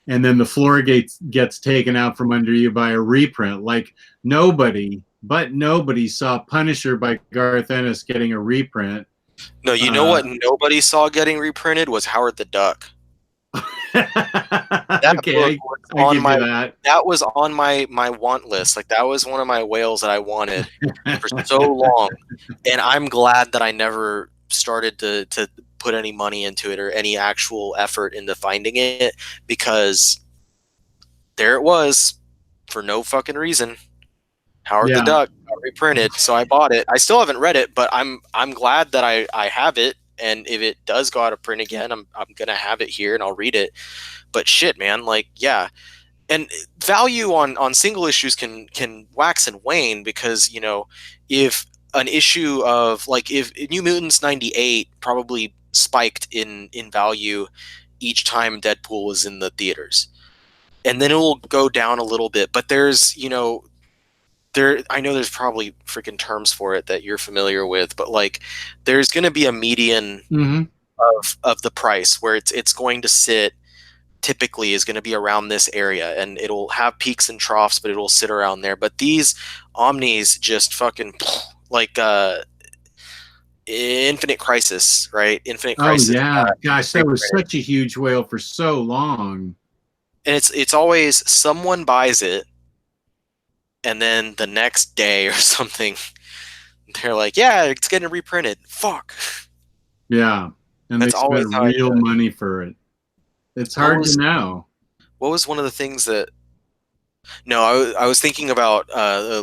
and then the floor gets taken out from under you by a reprint. Like nobody saw Punisher by Garth Ennis getting a reprint. No, you know what nobody saw getting reprinted was Howard the Duck. That okay, that was on my want list. Like that was one of my whales that I wanted for so long, and I'm glad that I never started to put any money into it or any actual effort into finding it, because there it was for no fucking reason. Howard the Duck got reprinted, so I bought it. I still haven't read it, but I'm glad that I have it, And if it does go out of print again, I'm gonna have it here and I'll read it. But shit, man, like, yeah. And value on single issues can wax and wane, because, you know, if an issue of, like, if New Mutants 98 probably spiked in value each time Deadpool was in the theaters, and then it will go down a little bit. But there's, you know, I know there's probably freaking terms for it that you're familiar with, but like, there's going to be a median of the price where it's going to sit, typically is going to be around this area, and it'll have peaks and troughs, but it'll sit around there. But these Omnis just fucking, like, Infinite Crisis, right? Infinite Crisis. Oh yeah, gosh, that was such a huge whale for so long. And it's always someone buys it, and then the next day or something, they're like, yeah, it's getting reprinted. Fuck. Yeah, and That's they spent always real money for it. It's hard to know. What was one of the things that... No, I was thinking about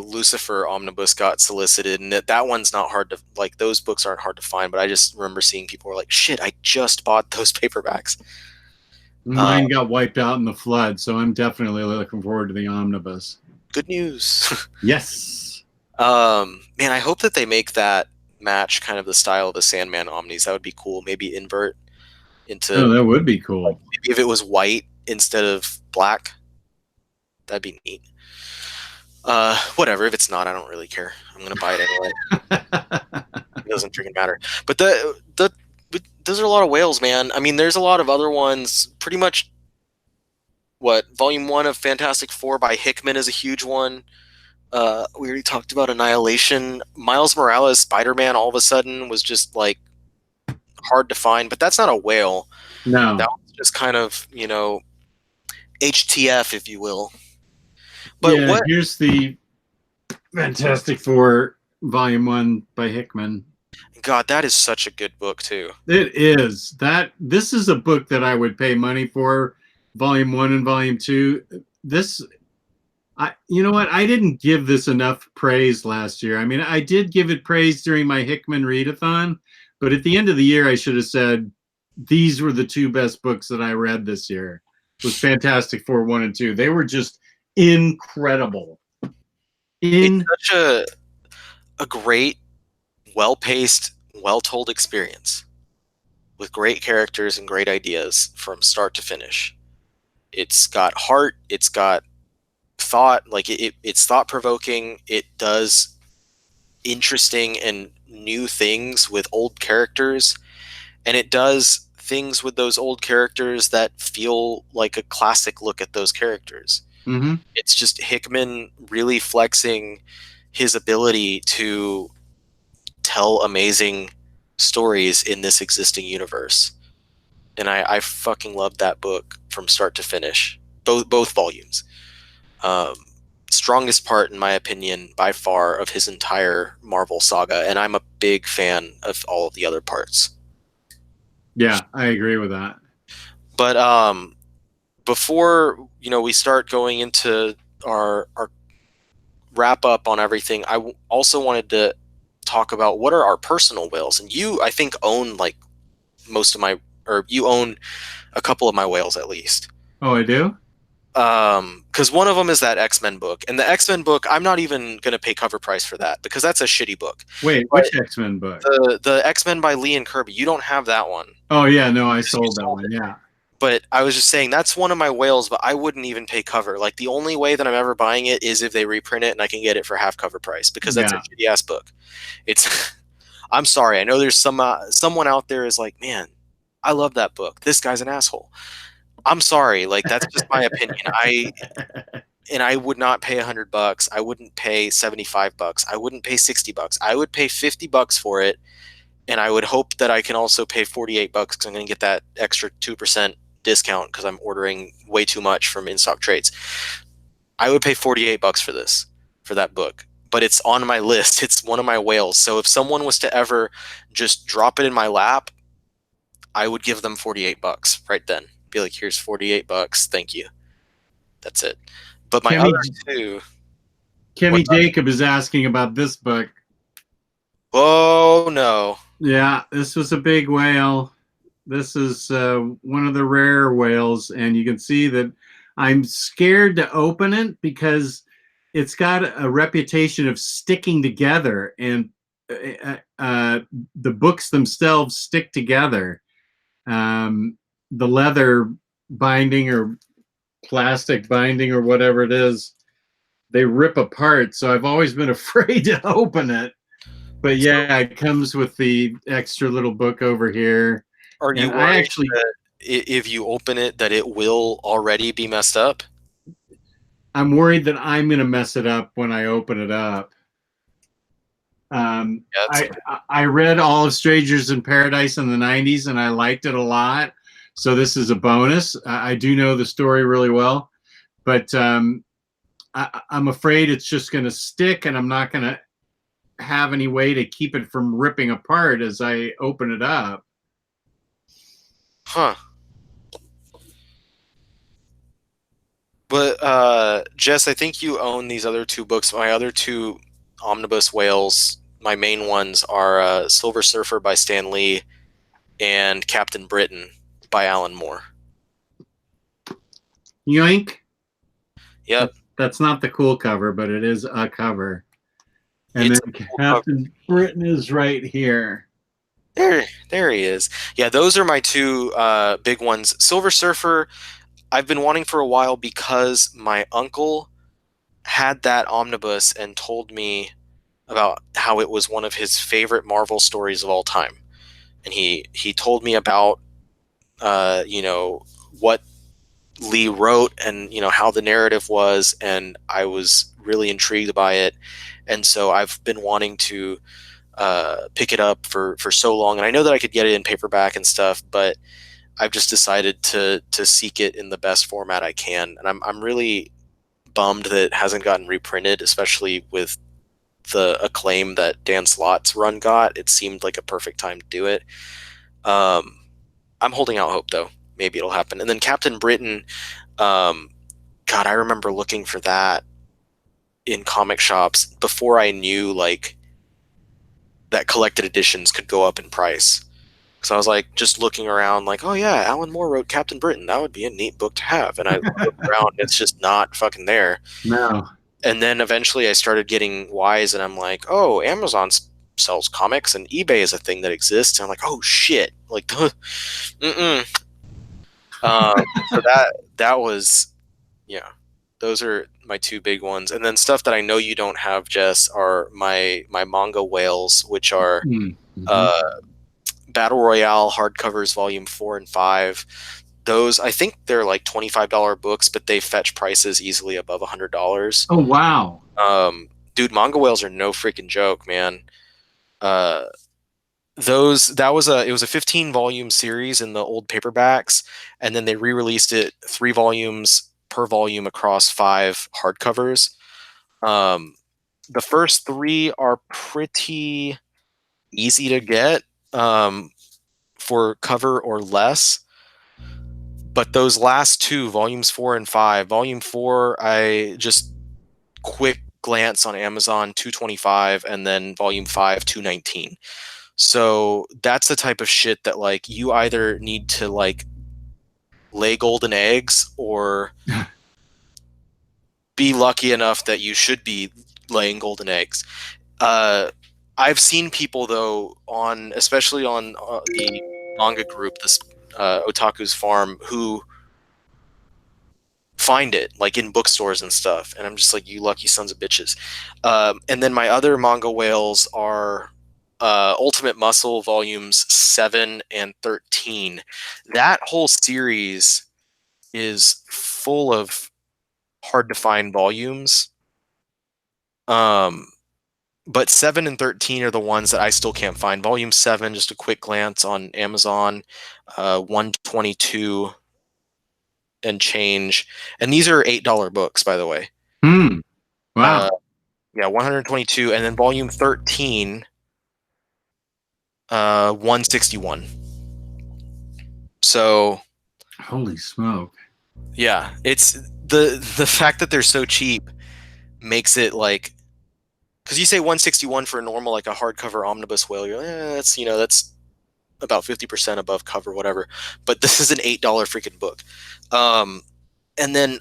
Lucifer Omnibus got solicited, and that one's not hard to, like, those books aren't hard to find, but I just remember seeing people were like, shit, I just bought those paperbacks. Mine got wiped out in the flood, so I'm definitely looking forward to the Omnibus. Good news. Yes. Man, I hope that they make that match kind of the style of the Sandman Omnis. That would be cool. Maybe invert into... Oh, that would be cool. Like, maybe if it was white instead of black. That'd be neat. Whatever. If it's not, I don't really care. I'm gonna buy it anyway. It doesn't freaking matter. But those are a lot of whales, man. I mean, there's a lot of other ones. Pretty much, Volume 1 of Fantastic Four by Hickman is a huge one. We already talked about Annihilation. Miles Morales Spiderman all of a sudden was just, like, hard to find, but that's not a whale. No. That was just kind of, you know, HTF, if you will. But yeah, here's the Fantastic Four Volume 1 by Hickman. God, that is such a good book too. It is. This is a book that I would pay money for, Volume 1 and Volume 2. You know what? I didn't give this enough praise last year. I mean, I did give it praise during my Hickman readathon, but at the end of the year, I should have said these were the two best books that I read this year. It was Fantastic Four 1 and 2. They were just incredible. It's such a great, well-paced, well-told experience with great characters and great ideas from start to finish. It's got heart. It's got thought. Like, it's thought-provoking. It does interesting and new things with old characters, and it does things with those old characters that feel like a classic look at those characters. Mm-hmm. It's just Hickman really flexing his ability to tell amazing stories in this existing universe. And I fucking loved that book from start to finish. Both volumes. Strongest part, in my opinion, by far, of his entire Marvel saga. And I'm a big fan of all of the other parts. Yeah, I agree with that. But before, you know, we start going into our wrap up on everything, I also wanted to talk about what are our personal whales. And you, I think, own like most of my, or you own a couple of my whales at least. Oh, I do? Because one of them is that X Men book, and the X Men book, I'm not even gonna pay cover price for that because that's a shitty book. Wait, which X Men book? The X Men by Lee and Kirby. You don't have that one. Oh yeah, no, I sold that one. Yeah. But I was just saying that's one of my whales, but I wouldn't even pay cover. Like, the only way that I'm ever buying it is if they reprint it and I can get it for half cover price, because that's a shitty ass book. It's I'm sorry. I know there's someone out there is like, man, I love that book. This guy's an asshole. I'm sorry. Like, that's just my opinion. I would not pay $100. I wouldn't pay $75. I wouldn't pay $60. I would pay $50 for it. And I would hope that I can also pay $48 because I'm going to get that extra 2% discount because I'm ordering way too much from in-stock trades. I would pay $48 for that book, but it's on my list. It's one of my whales. So if someone was to ever just drop it in my lap, I would give them $48 right then. Be like, here's $48. Thank you. That's it. But my other two. Kimmy Jacob is asking about this book. Oh no. Yeah, this was a big whale. This is one of the rare whales, and you can see that I'm scared to open it because it's got a reputation of sticking together, and the books themselves stick together. The leather binding or plastic binding or whatever it is, they rip apart. So I've always been afraid to open it. But yeah, it comes with the extra little book over here. Are you And I worried actually, that if you open it, that it will already be messed up? I'm worried that I'm going to mess it up when I open it up. Yeah, I read all of Strangers in Paradise in the 90s and I liked it a lot. So this is a bonus. I do know the story really well, but I'm afraid it's just going to stick and I'm not going to have any way to keep it from ripping apart as I open it up. huh. But Jess, I think you own these other two books. My other two omnibus whales, my main ones are Silver Surfer by Stan Lee and Captain Britain by Alan Moore. Yoink. Yep. That's not the cool cover, but it is a cover. And It's then Captain Britain is right here. There he is. Yeah, those are my two big ones. Silver Surfer, I've been wanting for a while because my uncle had that omnibus and told me about how it was one of his favorite Marvel stories of all time. And he told me about what Lee wrote and how the narrative was, and I was really intrigued by it. And so I've been wanting to pick it up for so long, and I know that I could get it in paperback and stuff, but I've just decided to seek it in the best format I can, and I'm really bummed that it hasn't gotten reprinted, especially with the acclaim that Dan Slott's run got. It seemed like a perfect time to do it. I'm holding out hope, though. Maybe it'll happen. And then Captain Britain, God, I remember looking for that in comic shops before I knew like that collected editions could go up in price. So I was like just looking around like, oh yeah, Alan Moore wrote Captain Britain. That would be a neat book to have. And I look around, it's just not fucking there. No. And then eventually I started getting wise and I'm like, oh, Amazon sells comics and eBay is a thing that exists. And I'm like, oh shit. Like, mm-mm. So that was, yeah, those are my two big ones. And then stuff that I know you don't have, Jess, are my manga whales, which are Battle Royale hardcovers volume 4 and 5. Those, I think they're like $25 books, but they fetch prices easily above $100. Oh wow. Dude, manga whales are no freaking joke, man. It was a 15 volume series in the old paperbacks, and then they re-released it 3 volumes per volume across 5 hardcovers. The first 3 are pretty easy to get for cover or less, but those last 2, volumes 4 and 5, volume 4, I just quick glance on Amazon, $225, and then volume 5, $219. So that's the type of shit that like you either need to like lay golden eggs or be lucky enough that you should be laying golden eggs. I've seen people though especially on the manga group, this Otaku's Farm, who find it like in bookstores and stuff, and I'm just like, you lucky sons of bitches. And then my other manga whales are Ultimate Muscle volumes 7 and 13. That whole series is full of hard to find volumes. But 7 and 13 are the ones that I still can't find. Volume 7, just a quick glance on Amazon, 122 and change. And these are $8 books, by the way. Wow. Yeah, 122. And then volume 13, 161. So holy smoke. Yeah, it's the fact that they're so cheap makes it like because you say 161 for a normal like a hardcover omnibus whale, you're like, that's about 50% above cover, whatever. But this is an $8 freaking book. And then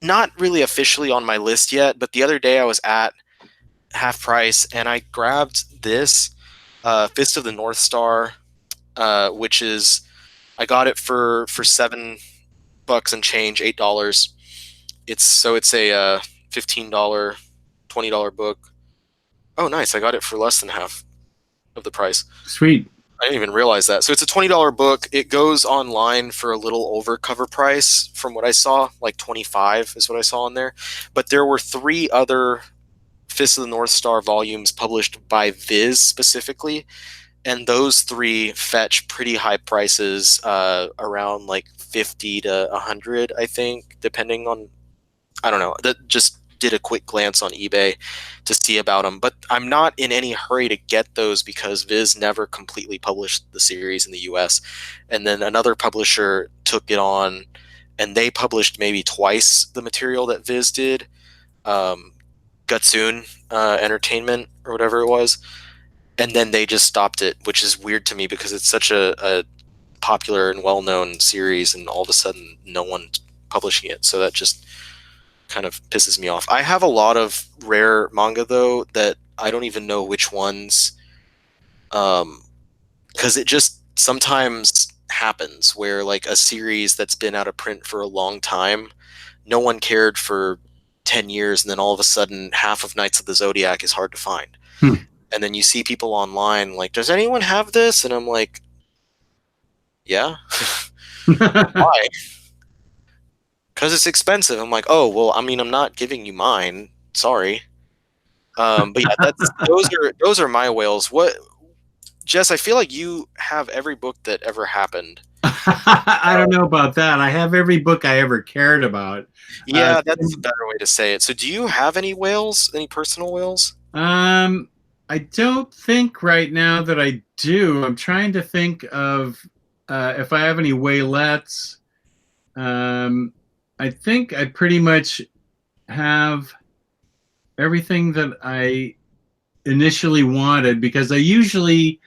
not really officially on my list yet, but the other day I was at half price and I grabbed this Fist of the North Star, which is I got it for $7 and change, $8. It's a $15, $20 book. Oh, nice! I got it for less than half of the price. Sweet. I didn't even realize that. So it's a $20 book. It goes online for a little over cover price from what I saw, like 25 is what I saw on there. But there were 3 other Fist of the North Star volumes published by Viz specifically, and those 3 fetch pretty high prices, around like 50 to 100, I think, depending on, I don't know. That just did a quick glance on eBay to see about them, but I'm not in any hurry to get those because Viz never completely published the series in the US. And then another publisher took it on and they published maybe twice the material that Viz did. Gutsoon Entertainment or whatever it was. And then they just stopped it, which is weird to me because it's such a popular and well-known series and all of a sudden no one's publishing it. So that just kind of pisses me off. I have a lot of rare manga though that I don't even know which ones, because it just sometimes happens where like a series that's been out of print for a long time, no one cared for 10 years, and then all of a sudden half of Knights of the Zodiac is hard to find. And then you see people online like, does anyone have this? And I'm like, yeah. Why? Because it's expensive. I'm like, oh well, I mean, I'm not giving you mine. Sorry. But yeah, those are my whales. What, Jess? I feel like you have every book that ever happened. I don't know about that. I have every book I ever cared about. Yeah, that's a better way to say it. So, do you have any whales? Any personal whales? I don't think right now that I do. I'm trying to think of if I have any whalettes. I think I pretty much have everything that I initially wanted, because I usually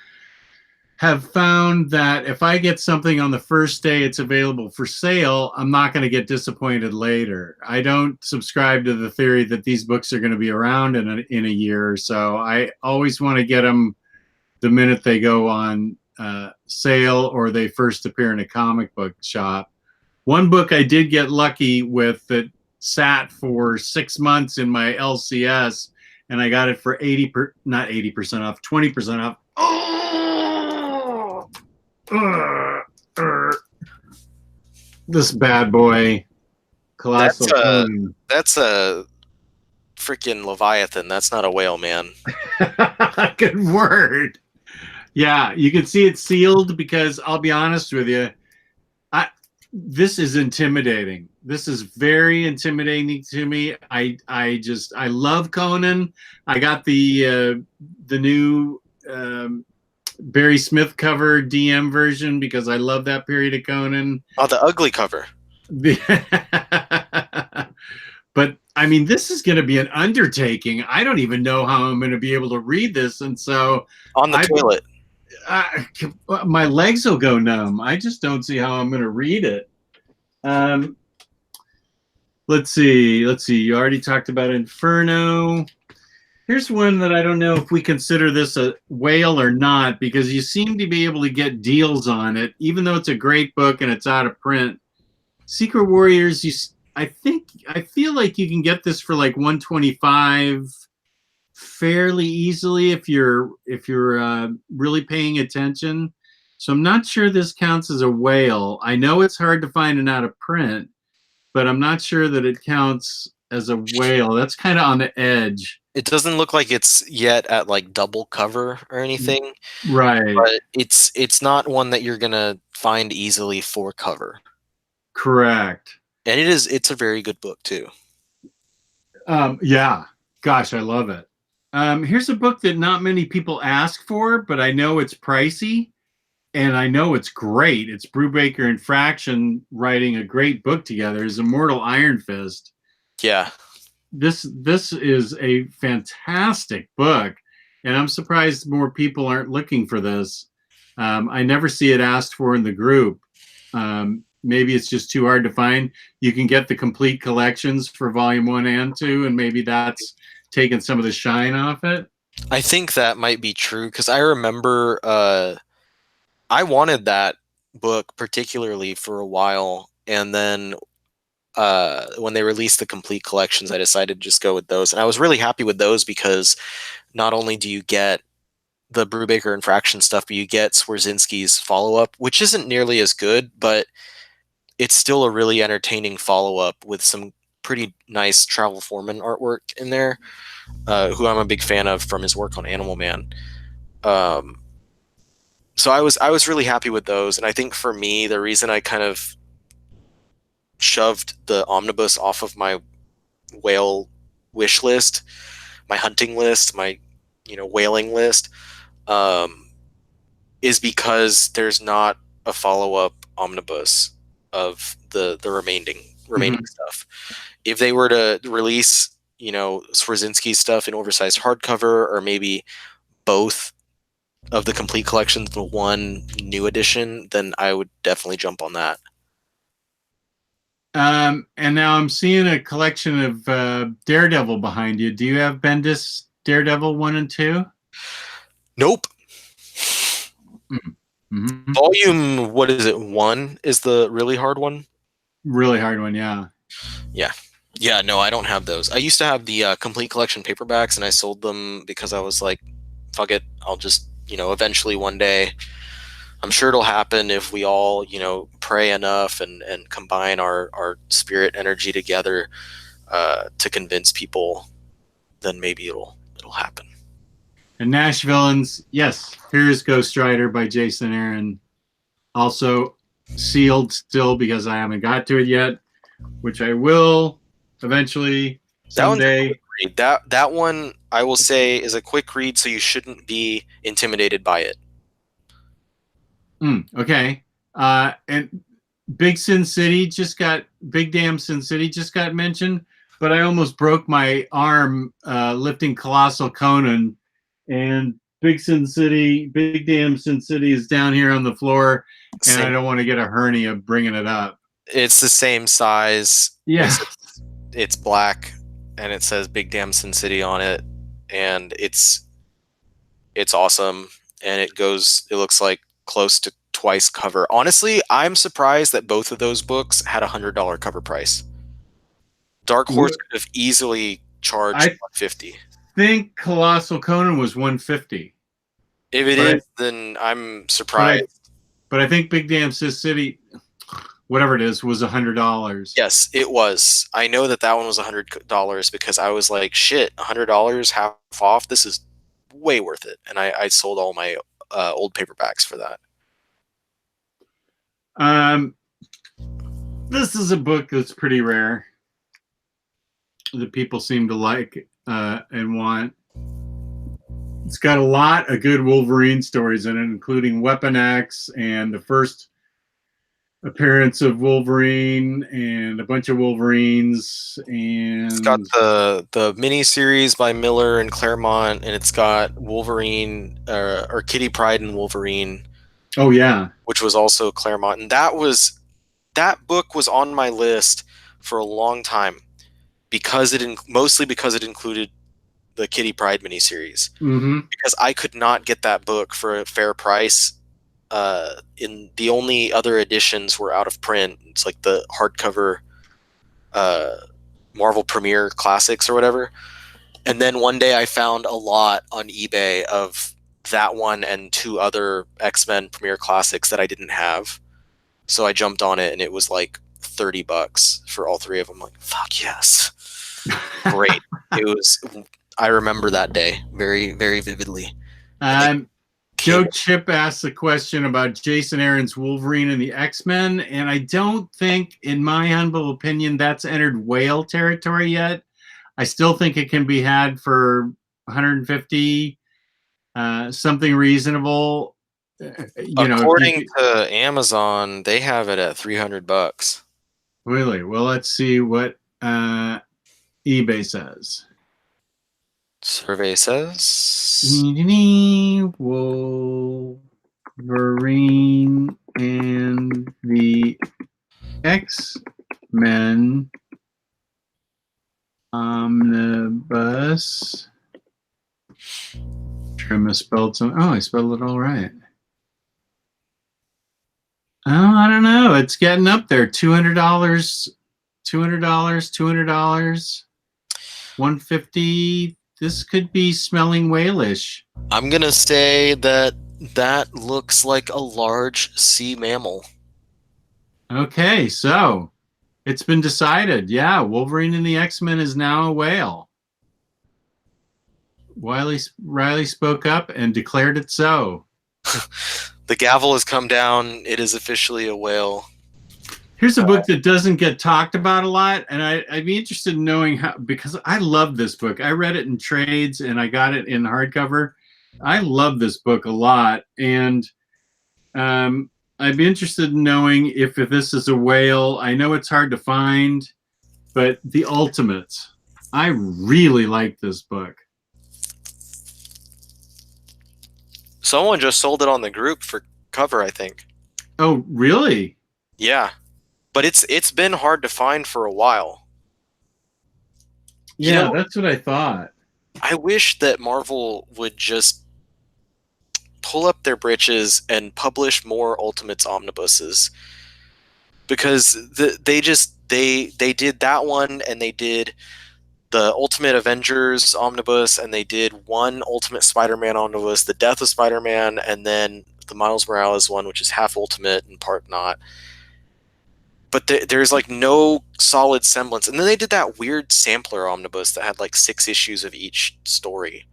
have found that if I get something on the first day it's available for sale, I'm not going to get disappointed later. I don't subscribe to the theory that these books are going to be around in a year or so. I always want to get them the minute they go on sale or they first appear in a comic book shop. One book I did get lucky with that sat for 6 months in my LCS, and I got it for 20% off. This bad boy, Colossal. That's a freaking Leviathan. That's not a whale, man. Good word. Yeah, you can see it's sealed because I'll be honest with you, this is intimidating. This is very intimidating to me. I love Conan. I got the new Barry Smith cover DM version because I love that period of Conan. Oh, the ugly cover. But I mean, this is going to be an undertaking. I don't even know how I'm going to be able to read this, and so on the toilet. My legs will go numb. I just don't see how I'm going to read it. Let's see. You already talked about Inferno. Here's one that I don't know if we consider this a whale or not, because you seem to be able to get deals on it, even though it's a great book and it's out of print. Secret Warriors, I feel like you can get this for like $125 fairly easily if you're really paying attention. So I'm not sure this counts as a whale. I know it's hard to find an out of print, but I'm not sure that it counts as a whale. That's kind of on the edge. It doesn't look like it's yet at like double cover or anything. Right. But it's not one that you're gonna find easily for cover. Correct. And it's a very good book too. Yeah. Gosh, I love it. Here's a book that not many people ask for, but I know it's pricey and I know it's great. It's Brubaker and Fraction writing a great book together. It's Immortal Iron Fist. Yeah. this is a fantastic book, and I'm surprised more people aren't looking for this. I never see it asked for in the group. Maybe it's just too hard to find. You can get the complete collections for volume 1 and 2, and maybe that's taken some of the shine off it. I think that might be true, because I remember I wanted that book particularly for a while, and then when they released the complete collections, I decided to just go with those, and I was really happy with those because not only do you get the Brubaker and Fraction stuff, but you get Swarzynski's follow-up, which isn't nearly as good, but it's still a really entertaining follow-up with some pretty nice Travel Foreman artwork in there, who I'm a big fan of from his work on Animal Man. So I was really happy with those, and I think for me, the reason I kind of shoved the omnibus off of my whale wish list, my hunting list, my whaling list, is because there's not a follow-up omnibus of the remaining stuff. If they were to release Swarzynski's stuff in oversized hardcover, or maybe both of the complete collections in one new edition, then I would definitely jump on that. And now I'm seeing a collection of Daredevil behind you. Do you have Bendis Daredevil 1 and 2? Nope. Mm-hmm. Volume, what is it? 1 is the really hard one? Really hard one, yeah. Yeah, no, I don't have those. I used to have the complete collection paperbacks, and I sold them because I was like, fuck it, I'll just, eventually one day, I'm sure it'll happen if we all, pray enough and combine our spirit energy together to convince people, then maybe it'll happen. And Nash Villains, yes, here's Ghost Rider by Jason Aaron. Also sealed still because I haven't got to it yet, which I will eventually someday. That one, I will say, is a quick read, so you shouldn't be intimidated by it. Okay. And Big Damn Sin City just got mentioned, but I almost broke my arm lifting Colossal Conan, and Big Damn Sin City is down here on the floor, and I don't want to get a hernia bringing it up. It's the same size. Yeah. It's black, and it says Big Damn Sin City on it, and it's awesome, and it looks like close to twice cover. Honestly, I'm surprised that both of those books had $100 cover price. Dark Horse could have easily charged $150. I think Colossal Conan was $150. If it is, then I'm surprised. But I think Big Damn Sin City, whatever it is, was $100. Yes, it was. I know that one was $100 because I was like, shit, $100 half off. This is way worth it, and I sold all my old paperbacks for that. This is a book that's pretty rare that people seem to like and want. It's got a lot of good Wolverine stories in it, including Weapon X and the first appearance of Wolverine and a bunch of Wolverines. And it's got the mini series by Miller and Claremont, and it's got Wolverine or Kitty Pryde and Wolverine. Oh yeah, which was also Claremont, and that book was on my list for a long time mostly because it included the Kitty Pryde miniseries. Because I could not get that book for a fair price. In the only other editions were out of print. It's like the hardcover Marvel Premiere Classics or whatever. And then one day I found a lot on eBay of that one and 2 other X-Men Premiere Classics that I didn't have. So I jumped on it, and it was like $30 for all 3 of them. I'm like, fuck yes. Great. I remember that day very, very vividly. Joe Chip asked a question about Jason Aaron's Wolverine and the X-Men, and I don't think, in my humble opinion, that's entered whale territory yet. I still think it can be had for $150, something reasonable. According to Amazon, they have it at $300. Really? Well, let's see what eBay says. Survey says Wolverine and the X-Men Omnibus. Sure I misspelled some. Oh, I spelled it all right. Oh, I don't know. It's getting up there. $200, $200, $150. This could be smelling whalish. I'm gonna say that looks like a large sea mammal. Okay, so it's been decided. Yeah, Wolverine and the X-Men is now a whale. Riley spoke up and declared it so. The gavel has come down. It is officially a whale. Here's a book that doesn't get talked about a lot, and I'd be interested in knowing how, because I love this book. I read it in trades, and I got it in hardcover. I love this book a lot, and I'd be interested in knowing if this is a whale. I know it's hard to find, but The Ultimates. I really like this book. Someone just sold it on the group for cover, I think. Oh, really? Yeah. But it's been hard to find for a while. Yeah, that's what I thought. I wish that Marvel would just pull up their britches and publish more Ultimates omnibuses, because they did that one, and they did the Ultimate Avengers omnibus, and they did one Ultimate Spider-Man omnibus, the Death of Spider-Man, and then the Miles Morales one, which is half Ultimate and part not. But there's like no solid semblance. And then they did that weird sampler omnibus that had like 6 issues of each story.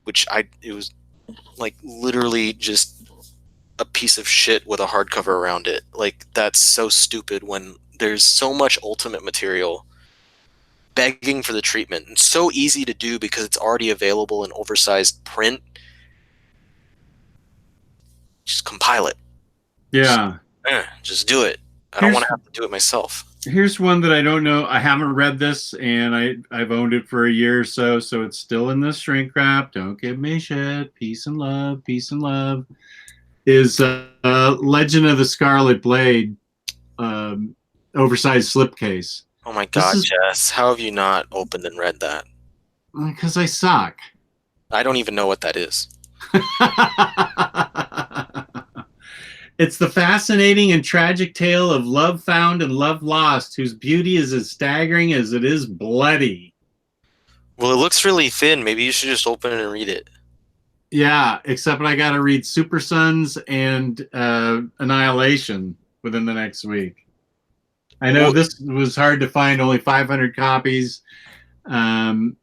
Which it was like literally just a piece of shit with a hardcover around it. Like, that's so stupid when there's so much Ultimate material begging for the treatment. And so easy to do because it's already available in oversized print. Just compile it. Yeah. Just do it. I don't want to have to do it myself. Here's one that I don't know. I haven't read this, and I've owned it for a year or so it's still in the shrink wrap. Don't give me shit. Peace and love. Peace and love. Is Legend of the Scarlet Blade oversized slipcase. Oh my god, Jess. How have you not opened and read that? Because I suck. I don't even know what that is. It's the fascinating and tragic tale of love found and love lost, whose beauty is as staggering as it is bloody. Well, it looks really thin. Maybe you should just open it and read it. Yeah, except I got to read Super Sons and Annihilation within the next week. I know this was hard to find, only 500 copies. And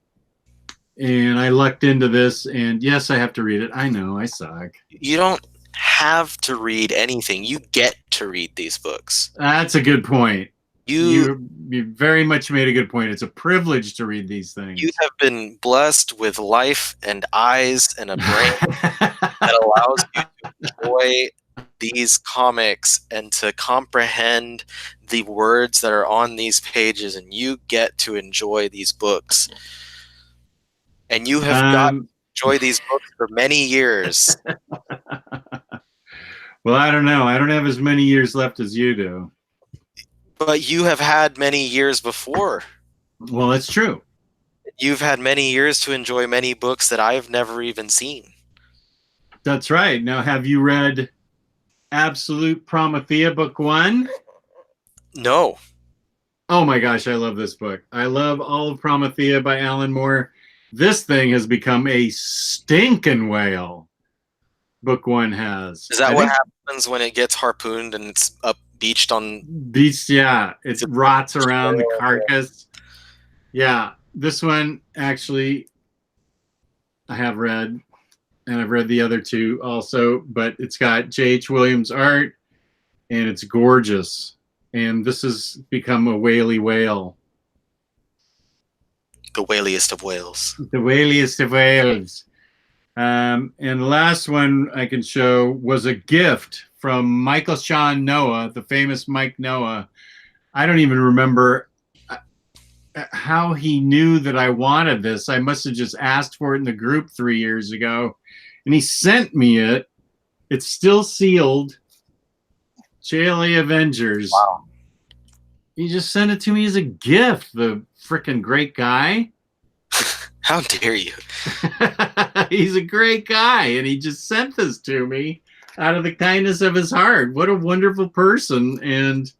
I lucked into this, and yes, I have to read it. I know, I suck. You don't have to read anything. You get to read these books. That's a good point. You very much made a good point. It's a privilege to read these things. You have been blessed with life and eyes and a brain that allows you to enjoy these comics and to comprehend the words that are on these pages, and you get to enjoy these books. And you have got to enjoy these books for many years. Well, I don't know. I don't have as many years left as you do. But you have had many years before. Well, that's true. You've had many years to enjoy many books that I've never even seen. That's right. Now, have you read Absolute Promethea Book 1? No. Oh my gosh, I love this book. I love all of Promethea by Alan Moore. This thing has become a stinking whale. Book 1 has. Is that what happens when it gets harpooned and it's up beached on? Beached, yeah. It rots around the carcass. Yeah. This one, actually, I have read, and I've read the other two also, but it's got J.H. Williams art, and it's gorgeous. And this has become a whaley whale. The whaliest of whales. The whaliest of whales. And the last one I can show was a gift from Michael Sean Noah, the famous Mike Noah. I don't even remember. how he knew that I wanted this. I must have just asked for it in the group 3 years ago, and he sent me it. It's still sealed. JLA Avengers. Wow. He just sent it to me as a gift. The freaking great guy. How dare you? He's a great guy, and he just sent this to me out of the kindness of his heart. What a wonderful person. And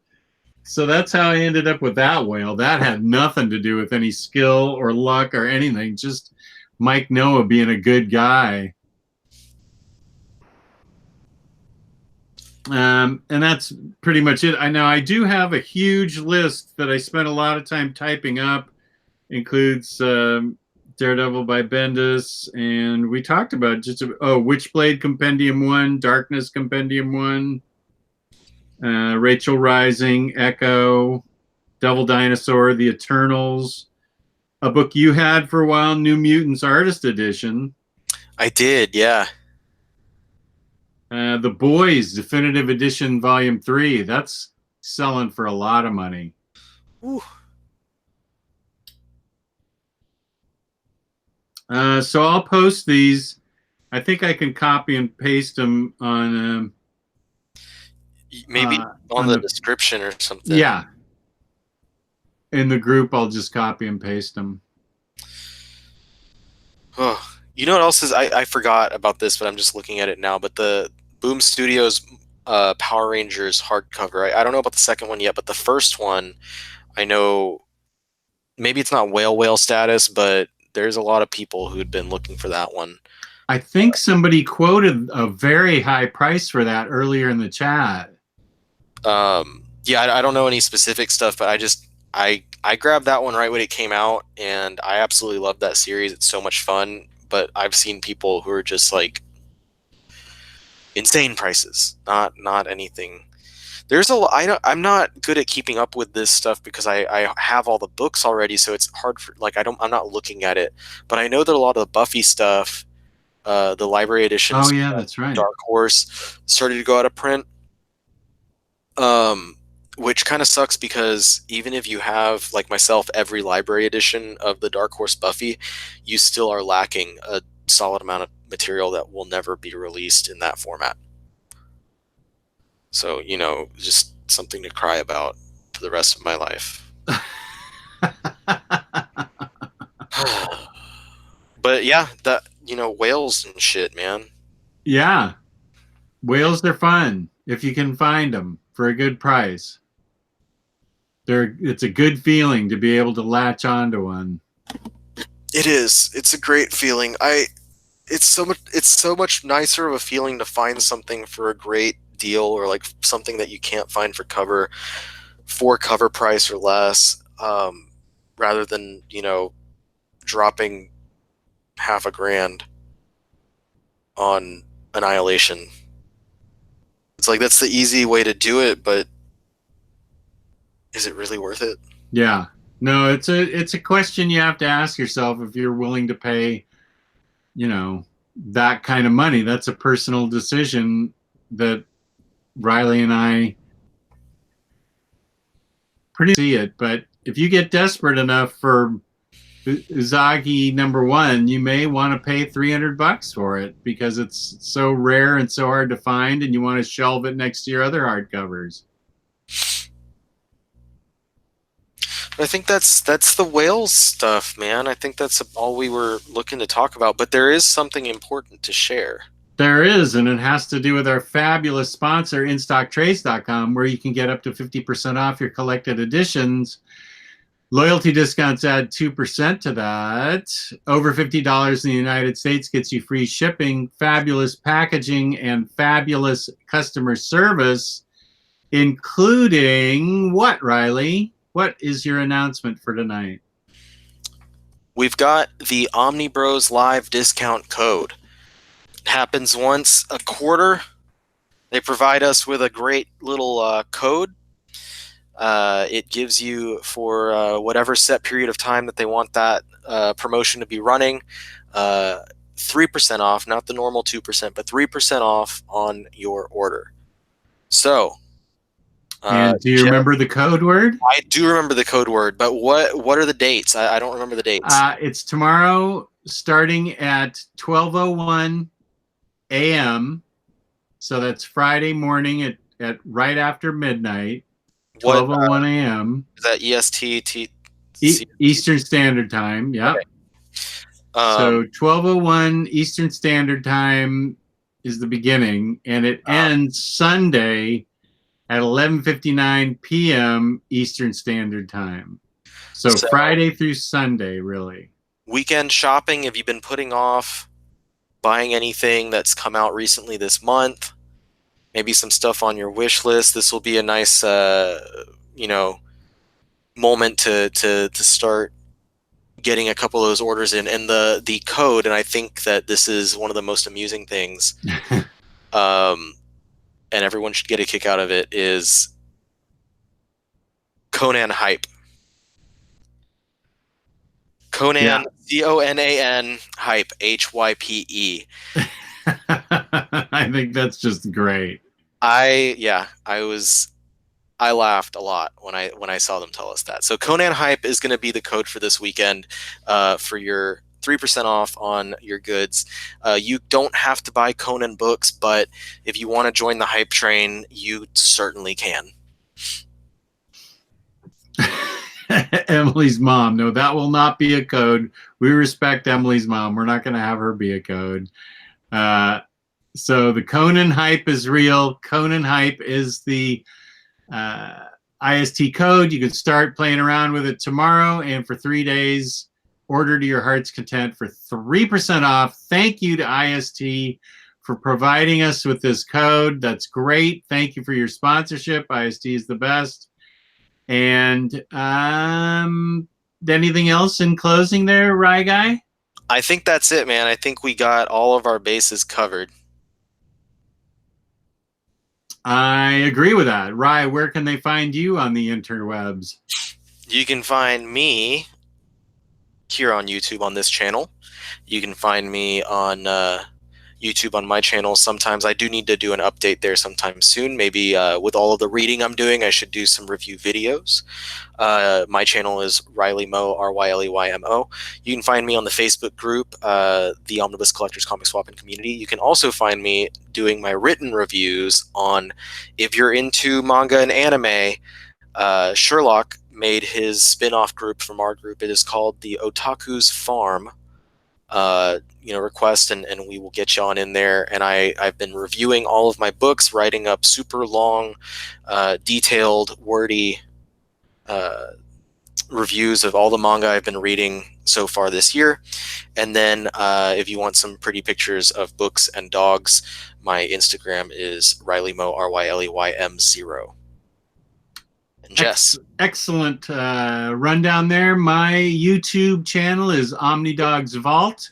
so that's how I ended up with that whale. That had nothing to do with any skill or luck or anything. Just Mike Noah being a good guy. And that's pretty much it. I know I do have a huge list that I spent a lot of time typing up. Includes Daredevil by Bendis, and we talked about just Witchblade Compendium 1, Darkness Compendium 1, Rachel Rising, Echo, Devil Dinosaur, The Eternals, a book you had for a while, New Mutants Artist Edition. I did, yeah. The Boys Definitive Edition Volume 3. That's selling for a lot of money. Ooh. So I'll post these. I think I can copy and paste them on... maybe on the description or something. Yeah. In the group, I'll just copy and paste them. Oh, you know what else is? I forgot about this, but I'm just looking at it now. But the Boom Studios Power Rangers hardcover. I don't know about the second one yet, but the first one, I know maybe it's not whale status, but there's a lot of people who'd been looking for that one. I think somebody quoted a very high price for that earlier in the chat. Yeah, I don't know any specific stuff, but I grabbed that one right when it came out, and I absolutely love that series. It's so much fun. But I've seen people who are just like insane prices, not anything. There's I'm not good at keeping up with this stuff because I have all the books already, so it's hard for I'm not looking at it. But I know that a lot of the Buffy stuff, the library editions, oh yeah, that's right, Dark Horse started to go out of print. Which kind of sucks because even if you have, like myself, every library edition of the Dark Horse Buffy, you still are lacking a solid amount of material that will never be released in that format. So, just something to cry about for the rest of my life. But yeah, whales and shit, man. Yeah. Whales are fun if you can find them for a good price. It's a good feeling to be able to latch onto one. It is. It's a great feeling. It's so much nicer of a feeling to find something for a great deal, or like something that you can't find for cover price or less, rather than dropping $500 on Annihilation. It's like that's the easy way to do it, but is it really worth it? Yeah. No, it's a question you have to ask yourself if you're willing to pay, that kind of money. That's a personal decision that Riley and I pretty see it. But if you get desperate enough for Usagi #1, you may want to pay $300 for it because it's so rare and so hard to find, and you want to shelve it next to your other hardcovers. I think that's the whales stuff, man. I think that's all we were looking to talk about. But there is something important to share. There is, and it has to do with our fabulous sponsor, InStockTrades.com, where you can get up to 50% off your collected editions. Loyalty discounts add 2% to that. Over $50 in the United States gets you free shipping, fabulous packaging, and fabulous customer service, including what, Riley? What is your announcement for tonight? We've got the OmniBros Live discount code. It happens once a quarter. They provide us with a great little code. It gives you, for whatever set period of time that they want that promotion to be running, 3% off, not the normal 2%, but 3% off on your order. So, And do you remember the code word? I do remember the code word, but what are the dates? I don't remember the dates. It's tomorrow starting at 12:01 a.m. So that's Friday morning at right after midnight, 12:01 a.m. Is that EST? Eastern Standard Time, yeah. Okay. So 12:01 Eastern Standard Time is the beginning, and it ends Sunday at 11:59 p.m. Eastern Standard Time. So Friday through Sunday, really. Weekend shopping, have you been putting off buying anything that's come out recently this month? Maybe some stuff on your wish list. This will be a nice, moment to start getting a couple of those orders in. And the code, and I think that this is one of the most amusing things, and everyone should get a kick out of it, is Conan hype. Conan, Conan hype, HYPE. I think that's just great. I laughed a lot when I saw them tell us that. So Conan hype is going to be the code for this weekend for your 3% off on your goods. You don't have to buy Conan books, but if you want to join the hype train, you certainly can. Emily's mom. No, that will not be a code. We respect Emily's mom. We're not going to have her be a code. So the Conan hype is real. Conan hype is the IST code. You can start playing around with it tomorrow, and for 3 days, order to your heart's content for 3% off. Thank you to IST for providing us with this code. That's great. Thank you for your sponsorship. IST is the best. And anything else in closing there, Rye Guy? I think that's it, man. I think we got all of our bases covered. I agree with that. Rye, where can they find you on the interwebs? You can find me here on YouTube on this channel. You can find me on YouTube on my channel. Sometimes I do need to do an update there sometime soon. Maybe with all of the reading I'm doing, I should do some review videos. My channel is Riley Mo, RYLEYMO. You can find me on the Facebook group, the Omnibus Collectors Comic Swap and Community. You can also find me doing my written reviews on, if you're into manga and anime, Sherlock made his spin-off group from our group. It is called the Otaku's Farm. Request, and we will get you on in there. And I've been reviewing all of my books, writing up super long, detailed, wordy reviews of all the manga I've been reading so far this year. And then if you want some pretty pictures of books and dogs, my Instagram is RileyMo, RYLEYM0. And Jess. Excellent rundown there. My YouTube channel is OmniDogs Vault.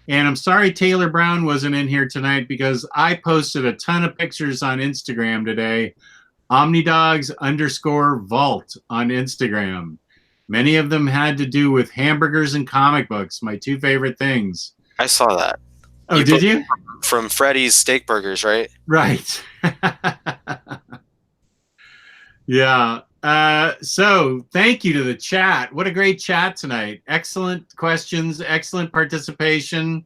And I'm sorry Taylor Brown wasn't in here tonight because I posted a ton of pictures on Instagram today. OmniDogs_Vault on Instagram. Many of them had to do with hamburgers and comic books, my two favorite things. I saw that. Oh, did you? From Freddy's Steak Burgers, right? Right. Yeah. So thank you to the chat. What a great chat tonight. Excellent questions, excellent participation.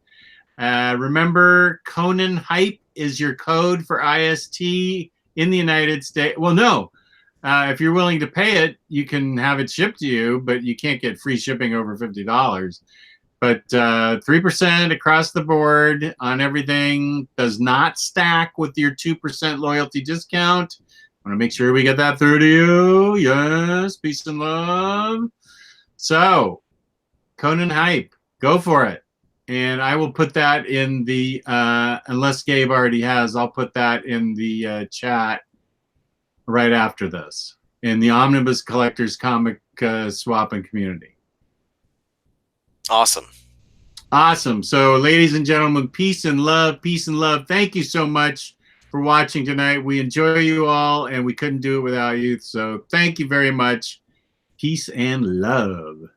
Remember, Conan hype is your code for IST in the United States. Well, no. If you're willing to pay it, you can have it shipped to you, but you can't get free shipping over $50. But 3% across the board on everything does not stack with your 2% loyalty discount. I want to make sure we get that through to you. Yes, peace and love. So, Conan hype, go for it. And I will put that in the, unless Gabe already has, I'll put that in the chat right after this, in the Omnibus Collectors Comic Swap and Community. Awesome. Awesome. So, ladies and gentlemen, peace and love, peace and love. Thank you so much for watching tonight. We enjoy you all, and we couldn't do it without you. So thank you very much. Peace and love.